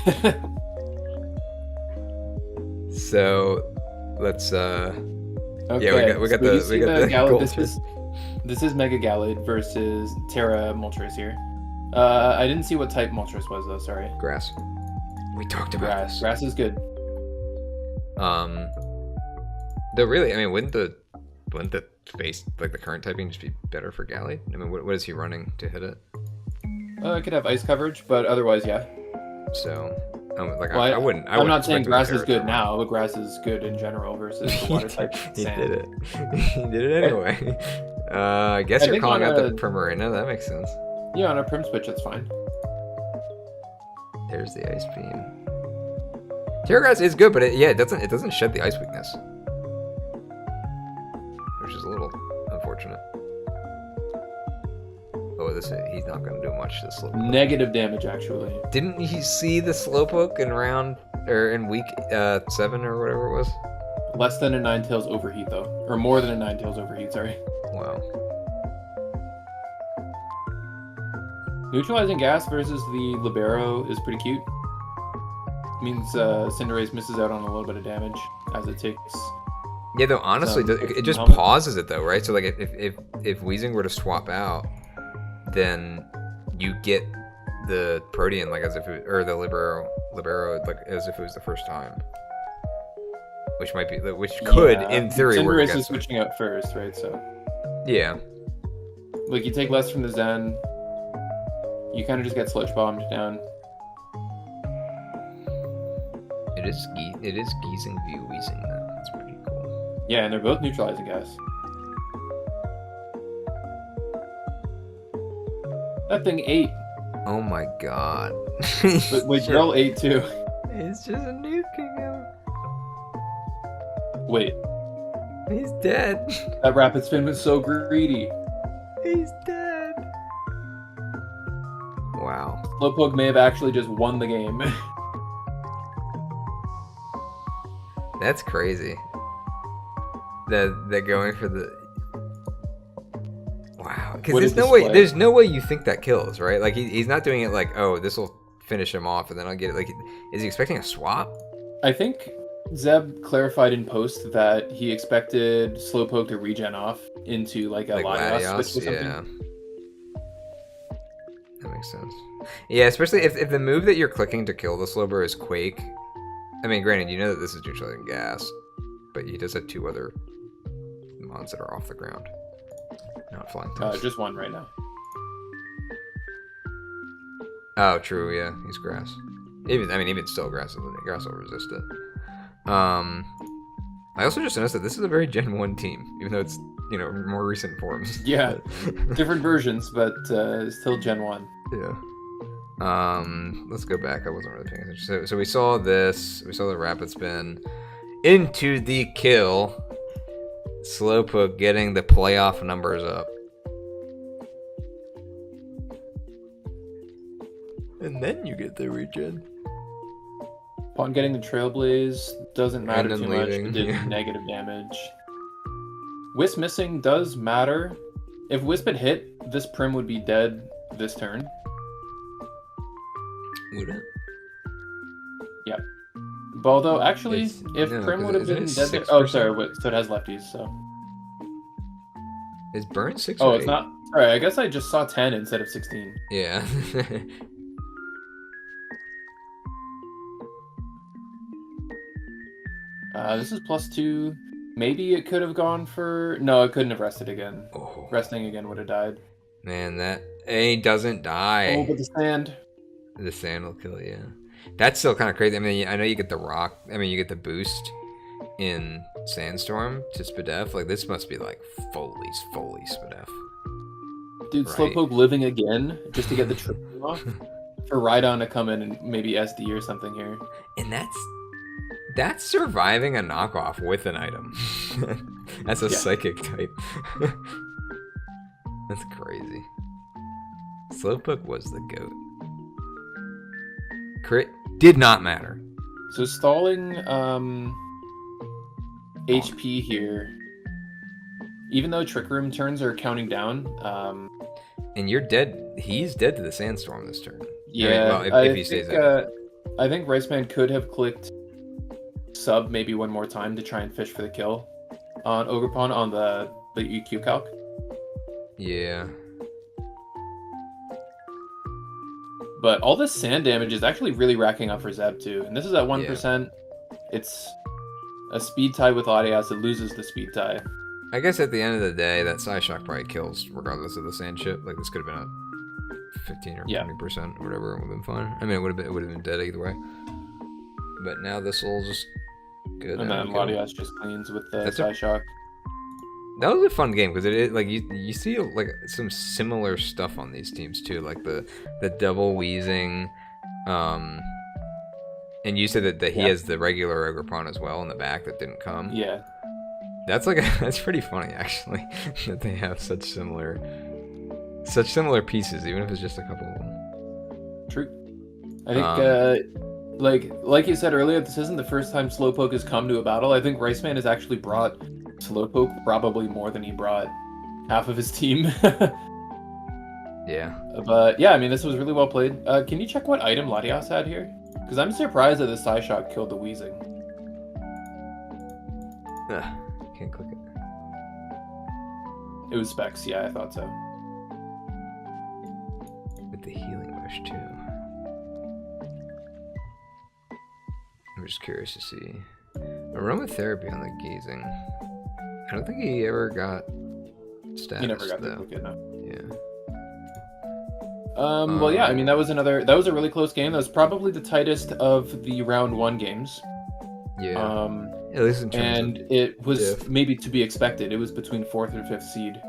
So let's Okay, yeah, we got so you the see Gallade. Gulchers. This is Mega Gallade versus Terra Moltres here. I didn't see what type Moltres was though. Sorry. Grass. We talked about Grass. this. Grass is good. Though really, I mean, wouldn't the base, like the current typing, just be better for Gallade? I mean, what is he running to hit it? It could have ice coverage, but otherwise, yeah. So, like, Well, I wouldn't. I'm not saying expect grass Terra is to good run. now, but grass is good in general versus the water type He sand. did it. He did it anyway. I guess I you're think calling on out the a- Primarina. That makes sense. Yeah, on a Prim switch, that's fine. There's the ice beam. Terra Grass is good, but it doesn't shed the ice weakness, which is a little unfortunate. Oh, he's not going to do much to Slowpoke. Negative damage, actually. Didn't you see the Slowpoke in week 7 or whatever it was? Less than a Ninetales overheat, though. Or more than a Ninetales overheat, sorry. Wow. Neutralizing gas versus the Libero is pretty cute. Means Cinderace misses out on a little bit of damage as it takes. Yeah, though honestly, it just helmet. pauses it though, right? So like if Weezing were to swap out, then you get the Protean like as if or the Libero like as if it was the first time, which could Yeah, in theory work Cinderace is against it. switching out first, right? So, Yeah, like, you take less from the Zen. You kind of just get sludge bombed down. it is Geezing v Weezing though. That's pretty cool. Yeah, and they're both neutralizing gas. That thing ate. Oh my god. But wait, girl ate too. It's just a nuking him. Wait, He's dead. that rapid spin was so greedy. He's dead. Wow. Slowpoke may have actually just won the game. That's crazy. They're going for the. Wow. Because What there's is no this way. play? There's no way you think that kills, right? Like he's not doing it like, oh, this will finish him off, and then I'll get it. Like, is he expecting a swap? I think Zeb clarified in post that he expected Slowpoke to regen off into like a Like Latios Latios? switch or something. Yeah. That makes sense. Yeah, especially if the move that you're clicking to kill the Slowbro is Quake. I mean, granted, you know that this is usually in gas, but he does have 2 other mons that are off the ground, not flying things. Just one right now. Oh, true. Yeah, he's grass. Even still, grass will resist it. I also just noticed that this is a very Gen 1 team, even though it's more recent forms. Yeah, different versions, but still Gen 1. Yeah. Let's go back. I wasn't really paying attention. So we saw this. We saw the rapid spin into the kill. Slowpoke getting the playoff numbers up. And then you get the regen. Upon getting the Trailblaze, doesn't matter And too then much. leaving, It did yeah. negative damage. Wisp missing does matter. If Wisp had hit, this Prim would be dead this turn. Would it? Yep. But although, actually, if no, Prim 'cause would have isn't been it dead there... 6%? Oh, sorry, wait, so it has lefties, so... Is burn 6 Oh, or it's 8? not... Sorry, I guess I just saw 10 instead of 16. Yeah. This is +2. Maybe it could have gone for... No, it couldn't have rested again. Oh, Resting again would have died. man, that A doesn't die. Oh, but the sand... The sand will kill you. That's still kind of crazy. I mean, I know you get the rock. I mean, you get the boost in Sandstorm to Spadef. Like, this must be like fully Spadef. Dude, Right. Slowpoke living again just to get the trip off. For Rhydon to come in and maybe SD or something here. And that's surviving a knockoff with an item. As a Yeah. psychic type. That's crazy. Slowpoke was the GOAT. Crit did not matter. So stalling HP here, even though Trick Room turns are counting down, And you're dead. He's dead to the Sandstorm this turn. yeah, If he stays there. I think Riceman could have clicked sub maybe one more time to try and fish for the kill on Ogerpon on the EQ calc. Yeah. But all this sand damage is actually really racking up for Zeb too. And this is at 1%. It's a speed tie with Latias. It loses the speed tie. I guess at the end of the day, that Psyshock probably kills regardless of the sand chip. Like, this could have been a 15 or 20% or whatever. It would have been fine. I mean, it would have been dead either way. But now this will just good. And then Latias just cleans with the That's a- Psyshock. That was a fun game because it like you see like some similar stuff on these teams too, like the double wheezing, and you said that he has the regular Ogerpon as well in the back that didn't come. Yeah. That's that's pretty funny actually that they have such similar pieces, even if it's just a couple of them. True. I think, like you said earlier, this isn't the first time Slowpoke has come to a battle. I think Riceman has actually brought Slowpoke probably more than he brought half of his team. Yeah. But yeah, I mean, this was really well played. Can you check what item Latias had here? Because I'm surprised that the Psyshock killed the Wheezing. Ugh, can't click it. It was Specs, yeah, I thought so. With the healing rush too. I'm just curious to see. Aromatherapy on the gazing. I don't think he ever got status. He never got though. the ticket, no. Yeah. Well, yeah, I mean, that was a really close game. That was probably the tightest of the round 1 games. Yeah. At least in terms And of it was diff. maybe to be expected. It was between 4th and 5th seed.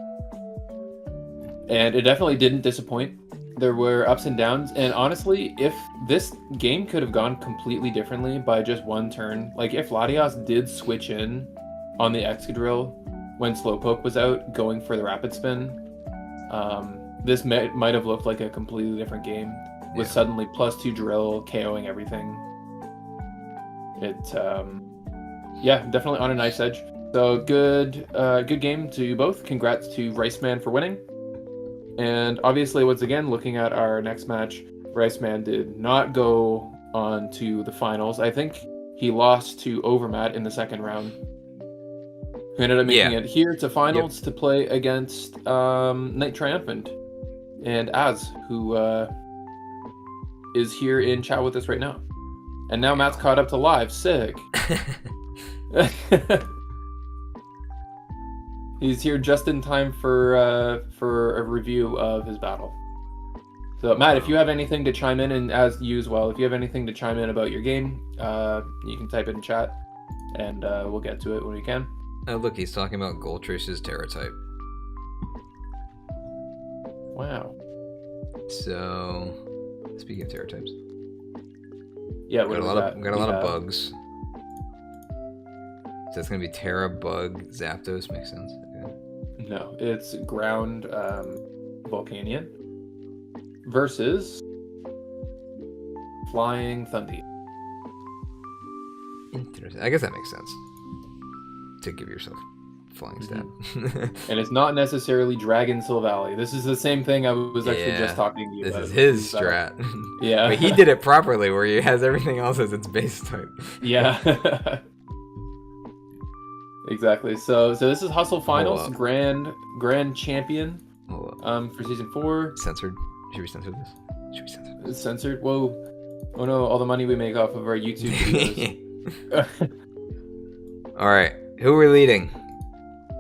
And it definitely didn't disappoint. There were ups and downs. And honestly, if this game could have gone completely differently by just one turn, like if Latias did switch in on the Excadrill when Slowpoke was out going for the Rapid Spin, this might have looked like a completely different game with suddenly +2 drill, KOing everything. Definitely on a nice edge. So good game to both. Congrats to Riceman for winning. And obviously, once again, looking at our next match, Riceman did not go on to the finals. I think he lost to Overmat in the second round. Who ended up making it here to finals to play against Night Triumphant. and Az, who is here in chat with us right now. And now Matt's caught up to live. Sick. He's here just in time for a review of his battle. So Matt, if you have anything to chime in, and as you as well, if you have anything to chime in about your game, you can type it in chat, and we'll get to it when we can. Oh, look, he's talking about Goldtrace's Terra type. Wow. So, speaking of Terra types, Yeah, got what a was lot that? of got a lot of bugs. So it's gonna be Terra, Bug, Zapdos. Makes sense. Okay. No, it's ground Volcanion versus Flying Thundy. Interesting. I guess that makes sense. To give yourself flying stab. And it's not necessarily Dragon Silvally. This is the same thing I was actually Yeah, just talking to you This about. is his strat. Yeah. But he did it properly, where he has everything else as its base type. Yeah. Exactly. So this is Hustle Finals up. grand champion Hold up. for season 4. Censored. Should we censor this? Should we censor this? It's censored. Whoa. Oh no, all the money we make off of our YouTube videos. All right, who are we leading?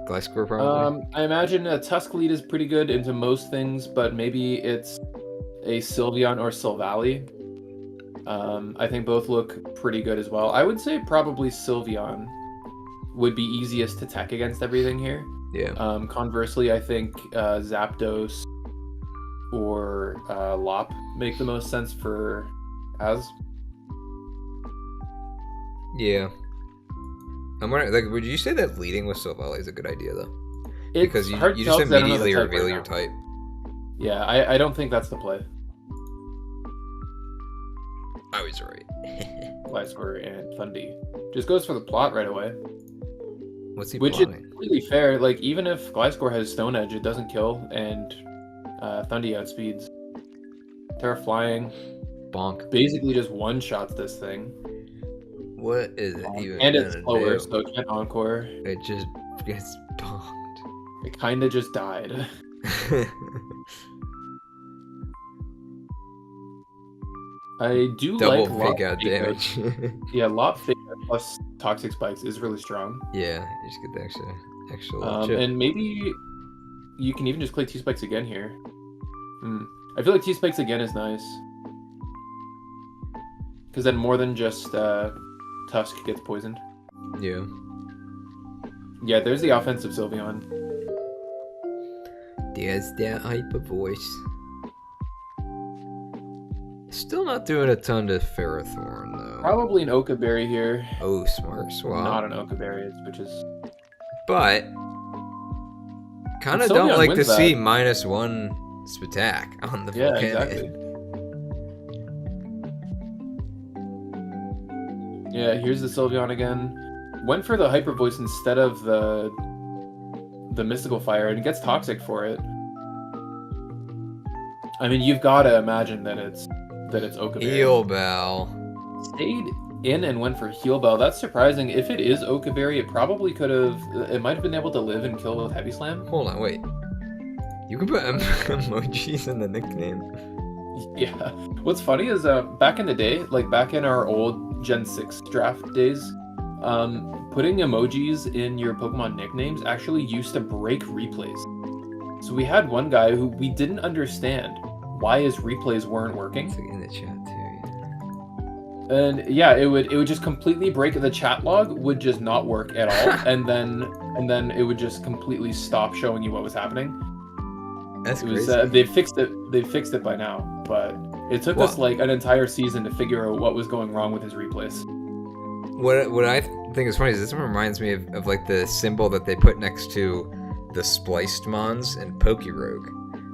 Gliscor probably. I imagine a Tusk lead is pretty good into most things, but maybe it's a Sylveon or Silvally. I think both look pretty good as well. I would say probably Sylveon would be easiest to tech against everything here. Yeah. Conversely, I think Zapdos or Lop make the most sense for Az. Yeah. I'm wondering, like, would you say that leading with Silvally is a good idea though? Because you hard to just tell 'cause I don't know the immediately type reveal right your now. type. Yeah, I don't think that's the play. I was right. Gliscor and Thundy just goes for the plot right away, What's he which is plotting? completely fair. Like even if Gliscor has Stone Edge, it doesn't kill, and Thundy outspeeds. Terra Flying Bonk. basically just one shots this thing, What is it even? and it's gonna slower, do? so it can't encore. It just gets bonked. It kind of just died. I do Double like fake out Fake Out. damage. Yeah, Lop Fake Out plus Toxic Spikes is really strong. Yeah, you just get the extra little chip. And maybe you can even just play T-Spikes again here. I feel like T-Spikes again is nice. Because then more than just Tusk gets poisoned. Yeah. Yeah, there's the offensive Sylveon. There's that hyper voice. Still not doing a ton to Ferrothorn though. Probably an Oka Berry here. Oh, smart swap. Not an Oka Berry, which is... But kind of Sylveon don't like to wins see that. -1 Spatak on the Yeah, Volcanion. exactly. Yeah, here's the Sylveon again. Went for the Hyper Voice instead of the Mystical Fire, and it gets Toxic for it. I mean, you've got to imagine that it's Oka Berry. Heal Bell. Stayed in and went for Heal Bell. That's surprising. If it is Oka Berry, it probably could have... It might have been able to live and kill with Heavy Slam. Hold on, wait. You can put emojis in the nickname. Yeah. What's funny is back in the day, like back in our old Gen 6 draft days, putting emojis in your Pokemon nicknames actually used to break replays. So we had one guy who we didn't understand why his replays weren't working. It's like in the chat too. And yeah, it would just completely break. The chat log would just not work at all, and then it would just completely stop showing you what was happening. That's It was crazy. they fixed it. They fixed it by now, but it took us like an entire season to figure out what was going wrong with his replays. What I think is funny is this one reminds me of like the symbol that they put next to the spliced mons in Pokerogue.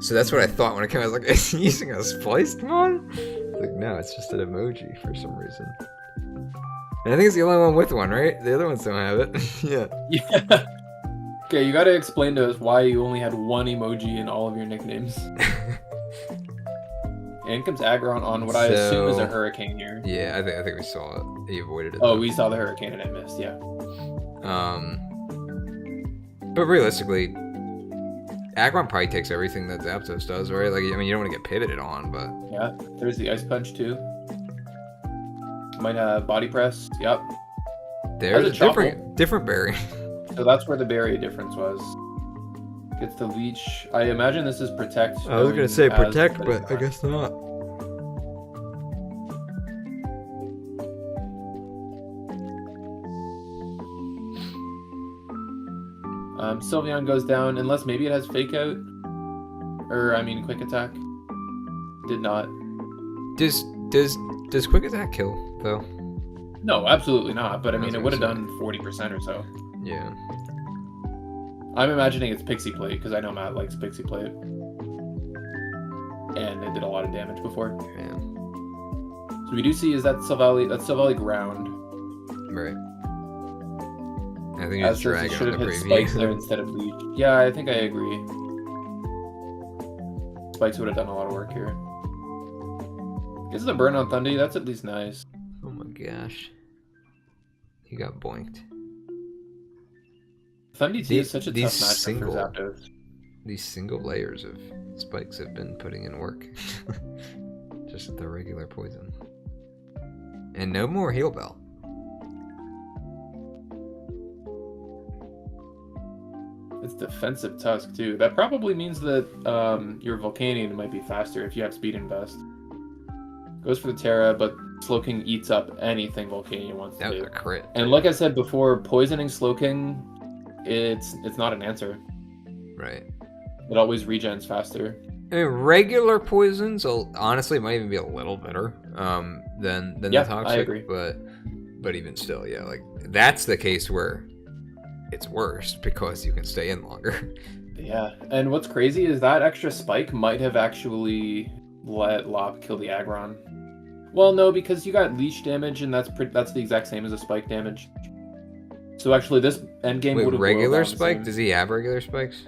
So that's what I thought when I came. I was like, is he using a spliced mon? Like, no, it's just an emoji for some reason. And I think it's the only one with one, right? The other ones don't have it. Yeah. Yeah. Okay, you got to explain to us why you only had one emoji in all of your nicknames. And comes Aggron on what I assume is a Hurricane here. Yeah, I think we saw it. He avoided it. Oh, though. we saw the Hurricane and it missed. Yeah. But realistically, Aggron probably takes everything that Zapdos does, right? Like, I mean, you don't want to get pivoted on, but Yeah, there's the Ice Punch too. Might have Body Press. Yep. there's a That's a different berry. So that's where the berry difference was. Gets the Leech. I imagine this is Protect. I was gonna say as- protect, it's but I not. guess not. Sylveon goes down, unless maybe it has Fake Out. Or, I mean, Quick Attack. Did not. Does quick attack kill though? No, absolutely not. But I mean, was it would have gonna done 40% or so. Yeah. I'm imagining it's Pixie Plate, because I know Matt likes Pixie Plate. And it did a lot of damage before. Yeah. So we do see is that Silvally Ground. Right. I think As it's such, it dragon should on have the hit Spikes there preview. instead of Leech. Yeah, I think I agree. Spikes would have done a lot of work here. This is a burn on Thundy. That's at least nice. Oh my gosh. He got boinked. Thundy T is such a These tough matchup single- for Zapdos. These single layers of spikes have been putting in work. Just the regular poison. And no more heal bell. It's defensive Tusk too. That probably means that your Volcanion might be faster if you have Speed Invest. Goes for the Terra, but Slowking eats up anything Volcanion wants to That was do. a crit. And like I said before, poisoning Slowking, it's not an answer. Right. It always regens faster. I mean, regular poisons honestly might even be a little better than Yeah, the toxic. I agree. But even still, yeah, like that's the case where it's worse because you can stay in longer. Yeah, and what's crazy is that extra spike might have actually let Lop kill the Aggron. Well, no, because you got leash damage, and that's the exact same as a spike damage. So actually, this endgame Wait, would have regular spike? Does he have regular spikes?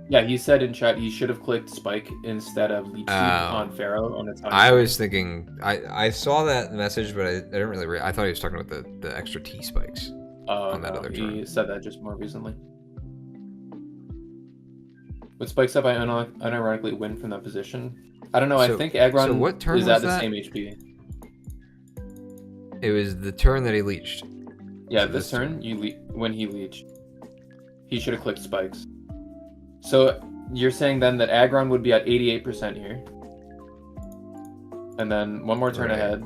Yeah, he said in chat he should have clicked spike instead of leech seed Oh. on Pharaoh on the time. I was thinking I saw that message, but I didn't really. I thought he was talking about the extra T spikes. on that other he turn. said that just more recently. With spikes up, I unironically win from that position. I don't know. I So- think Aggron so what turn is was at the that? same HP. It was the turn that he leached. Yeah, So this this turn, when he leeched, he should have clicked spikes. So you're saying then that Aggron would be at 88% here, and then one more turn Right. ahead.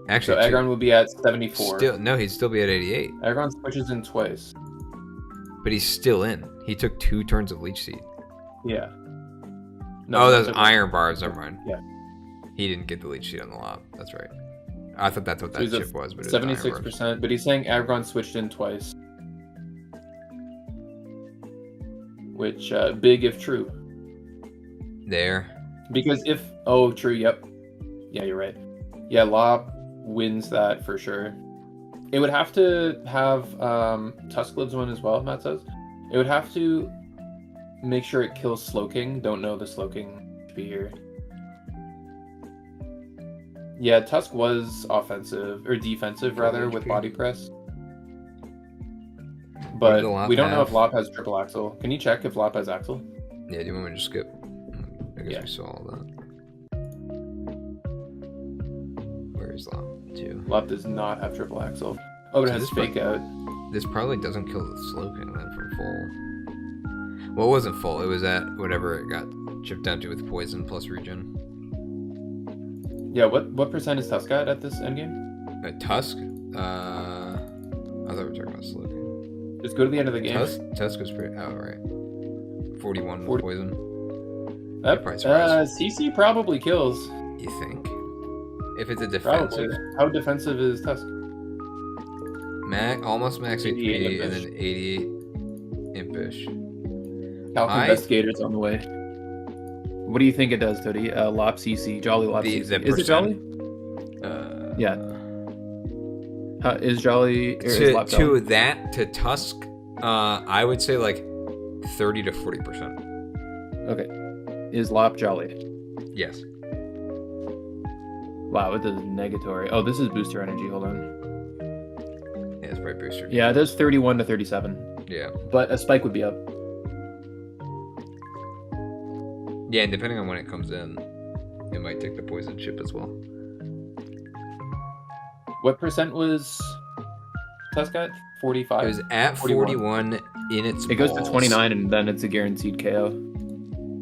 Actually, So Aggron would be at 74. he'd still be at 88, Aggron switches in twice. but he's still in. He took 2 turns of leech seed. Yeah. Oh, that's so- iron bars. Never mind. Yeah. He didn't get the leech seed on the lob. That's right. I thought that's what So that he's at chip was, but it was iron bars. 76%, but he's saying Aggron switched in twice. Which, big if true. There. Because if... Oh, true, yep. Yeah, you're right. Yeah, Lob wins that for sure. It would have to have Tusklid's one as well, Matt says. It would have to make sure it kills Slowking. Don't know the Slowking to be here. Yeah, Tusk was offensive, or defensive rather, with HP. Body Press. What But did the Lop we don't know if have? Lop has triple axle. Can you check if Lop has axle? Yeah, do you want me to just skip? I guess Yeah. we saw all that. Where is Lop? 2. Lop does not have triple axle. Oh, but it So has this fake out. This probably doesn't kill the Slowking then from full. Well, it wasn't full. It was at whatever it got chipped down to with poison plus regen. Yeah, what percent is Tusk at this endgame? Tusk? I thought we were talking about Slowking. Just go to the end of the game. Tusk was pretty. Oh, right. 41 with 40. poison. That, Probably surprised. CC probably kills. You think? If it's a Probably. defensive, How defensive is Tusk? almost max 88 HP and impish. then 88 impish. Calc I- Investigator's on the way. What do you think it does, Tody? Lop CC, Jolly Lop The- CC. the Is it Jolly? Yeah. Is Jolly or is Lop To Jolly? that to Tusk, I would say like 30 to 40%. Okay. Is Lop Jolly? Yes. Wow, it does negatory. Oh, this is booster energy. Hold on. Yeah, it's probably booster. Yeah, it does 31 to 37. Yeah. But a spike would be up. Yeah, and depending on when it comes in, it might take the poison chip as well. What percent was Tusk at? 45? It was at 41 in its It goes to balls. 29 and then it's a guaranteed KO.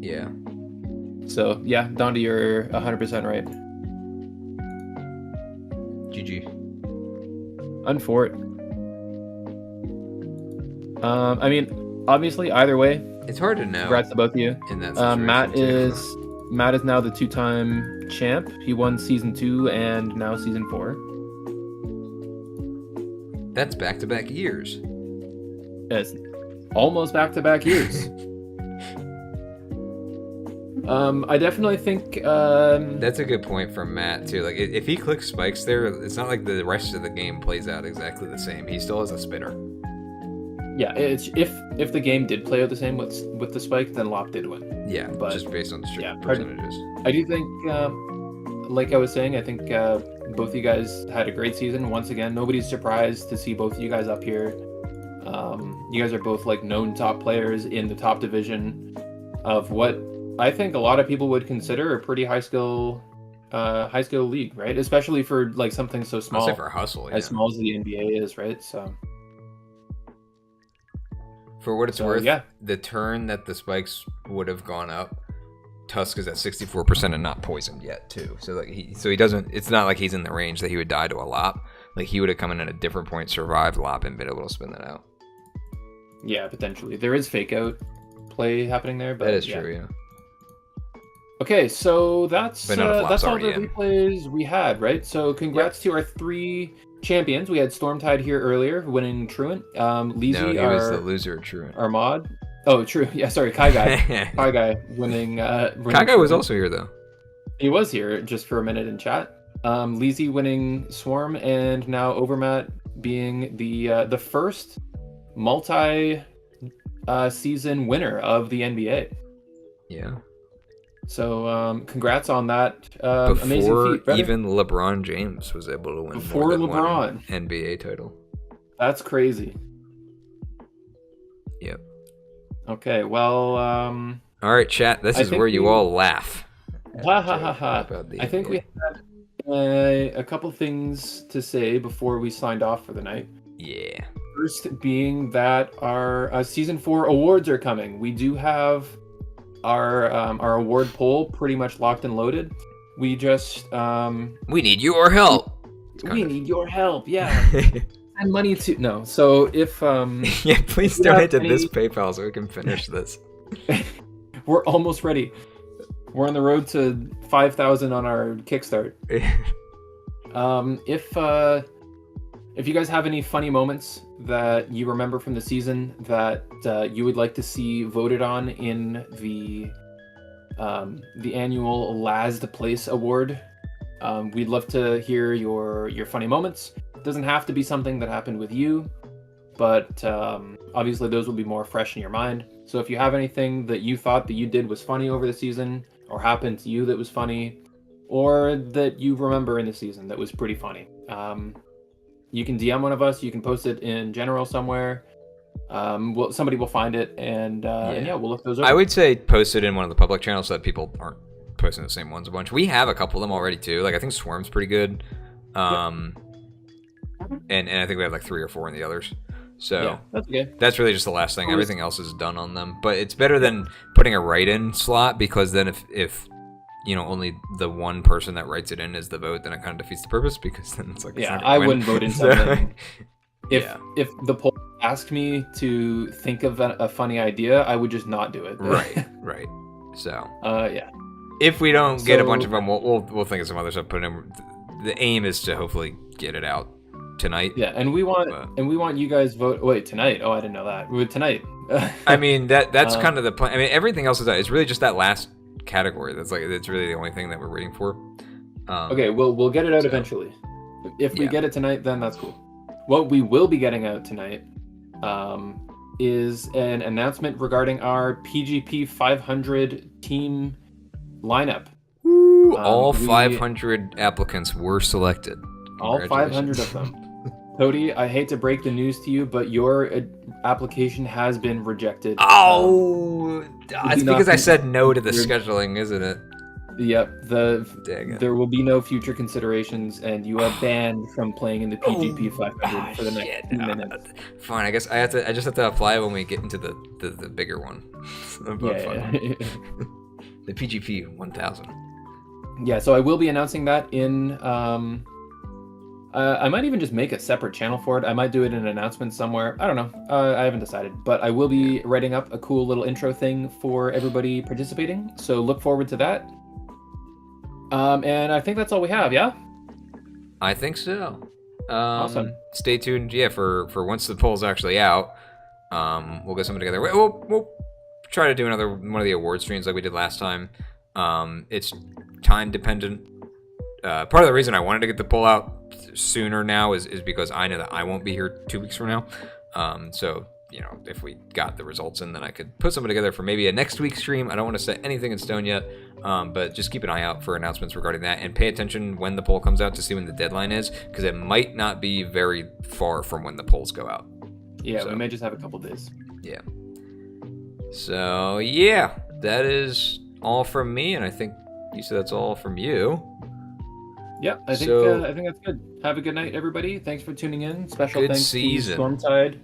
Yeah. So, yeah, Dondi, you're 100% right. GG. Unfort. I mean, obviously, either way, It's hard to know. congrats to both of you. In that situation, Matt too. is now the 2-time champ. He won season 2 and now season 4. That's back-to-back years. It's almost back-to-back years. I definitely think That's a good point from Matt too. Like if he clicks spikes there, it's not like the rest of the game plays out exactly the same. He still has a spinner. yeah, it's if the game did play out the same with the spike, then Lop did win. Yeah, But, just based on strict yeah, percentages. I do think, like I was saying, I think both of you guys had a great season. Once again, nobody's surprised to see both of you guys up here. You guys are both like known top players in the top division of what I think a lot of people would consider a pretty high skill league, right? Especially for like something so small, I'll say for hustle, yeah. as small as the NBA is, right? So For what it's So, worth, yeah. the turn that the spikes would have gone up, Tusk is at 64% and not poisoned yet too. So like he doesn't. It's not like he's in the range that he would die to a Lop. Like he would have come in at a different point, survived Lop, and been able to spin that out. yeah, potentially there is fake out play happening there, but That is yeah. true, yeah. Okay, so that's But none of Lop's all the already in. replays we had, right? So congrats to our 3 champions. We had Stormtide here earlier, winning Truant. Leezy, No, he was the loser of Truant. our mod. Oh, true. Yeah, sorry, Kai Guy. Kai Guy winning. Kai Guy was Truant. also here though. He was here just for a minute in chat. Leezy winning Swarm, and now Overmat being the first multi season winner of the NBA. Yeah. So congrats on that amazing Before feat. brother. even LeBron James was able to win Before more than LeBron. one NBA title. That's crazy. Yep. Okay, well, All right, chat. This I is think where you we- all laugh. ha ha ha ha. About the I think we NBA. had a couple things to say before we signed off for the night. Yeah. First being that our season 4 awards are coming. We do have our award poll pretty much locked and loaded. We just We need your help. we need your help. Yeah, and money to no. So if Yeah, please Do you have donate to this any- PayPal so we can finish this. we're almost ready. We're on the road to 5,000 on our Kickstart. If you guys have any funny moments that you remember from the season that you would like to see voted on in the annual Last Place Award, we'd love to hear your funny moments. It doesn't have to be something that happened with you, but obviously those will be more fresh in your mind. So if you have anything that you thought that you did was funny over the season, or happened to you that was funny, or that you remember in the season that was pretty funny, you can DM one of us. You can post it in general somewhere. Somebody will find it, and yeah, we'll look those over. I would say post it in one of the public channels so that people aren't posting the same ones a bunch. We have a couple of them already too. Like I think Swarm's pretty good. And I think we have like 3 or 4 in the others. So Yeah, that's okay. that's really just the last thing. Everything else is done on them. But it's better than putting a write-in slot, because then if you know only the one person that writes it in is the vote, then it kind of defeats the purpose, because then it's like it's Yeah, not gonna I win. wouldn't vote in So- something. If Yeah. if the poll asked me to think of a funny idea, I would just not do it. right. So Yeah. if we don't get a So- bunch of them, we'll think of some other stuff. Put in. The aim is to hopefully get it out tonight. Yeah, and we want But- you guys vote. Wait, tonight? Oh, I didn't know that. Tonight. I mean that's Um, kind of the plan. I mean everything else is done. It's really just that last category that's really the only thing that we're waiting for. Okay, we'll get it out so- eventually. If we Yeah. get it tonight, then that's cool. What we will be getting out tonight is an announcement regarding our PGP 500 team lineup. All we- 500 applicants were selected. All 500 of Congratulations. them. Cody, I hate to break the news to you, but your application has been rejected. Oh, it's do not because I think- said no to the You're- scheduling, isn't it? Yep, Dang it. there will be no future considerations, and you are banned from playing in the PGP 500 for the next shit. 2 minutes. Fine, I guess I just have to apply when we get into the bigger one. Yeah. The PGP 1000. Yeah, so I will be announcing that in. I might even just make a separate channel for it. I might do it in an announcement somewhere. I don't know. I haven't decided, but I will be writing up a cool little intro thing for everybody participating. So look forward to that. And I think that's all we have. Yeah. I think so. Awesome. Stay tuned, yeah, for once the poll's actually out. We'll get something together. We'll try to do one of the award streams like we did last time. It's time dependent. Part of the reason I wanted to get the poll out sooner now is because I know that I won't be here 2 weeks from now. So, you know, if we got the results in, then I could put something together for maybe a next week's stream. I don't want to set anything in stone yet, but just keep an eye out for announcements regarding that, and pay attention when the poll comes out to see when the deadline is, because it might not be very far from when the polls go out. Yeah, So- we may just have a couple days. Yeah. So, yeah, that is all from me, and I think you said that's all from you. Yeah, I think So- I think that's good. Have a good night, everybody. Thanks for tuning in. Special Good thanks season. to Stormtide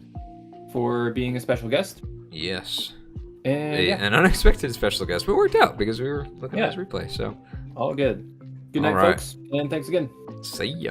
for being a special guest. Yes. And yeah, An unexpected special guest, but it worked out because we were looking Yeah. at this replay, so all good. Good night, All right. folks, and thanks again. see ya.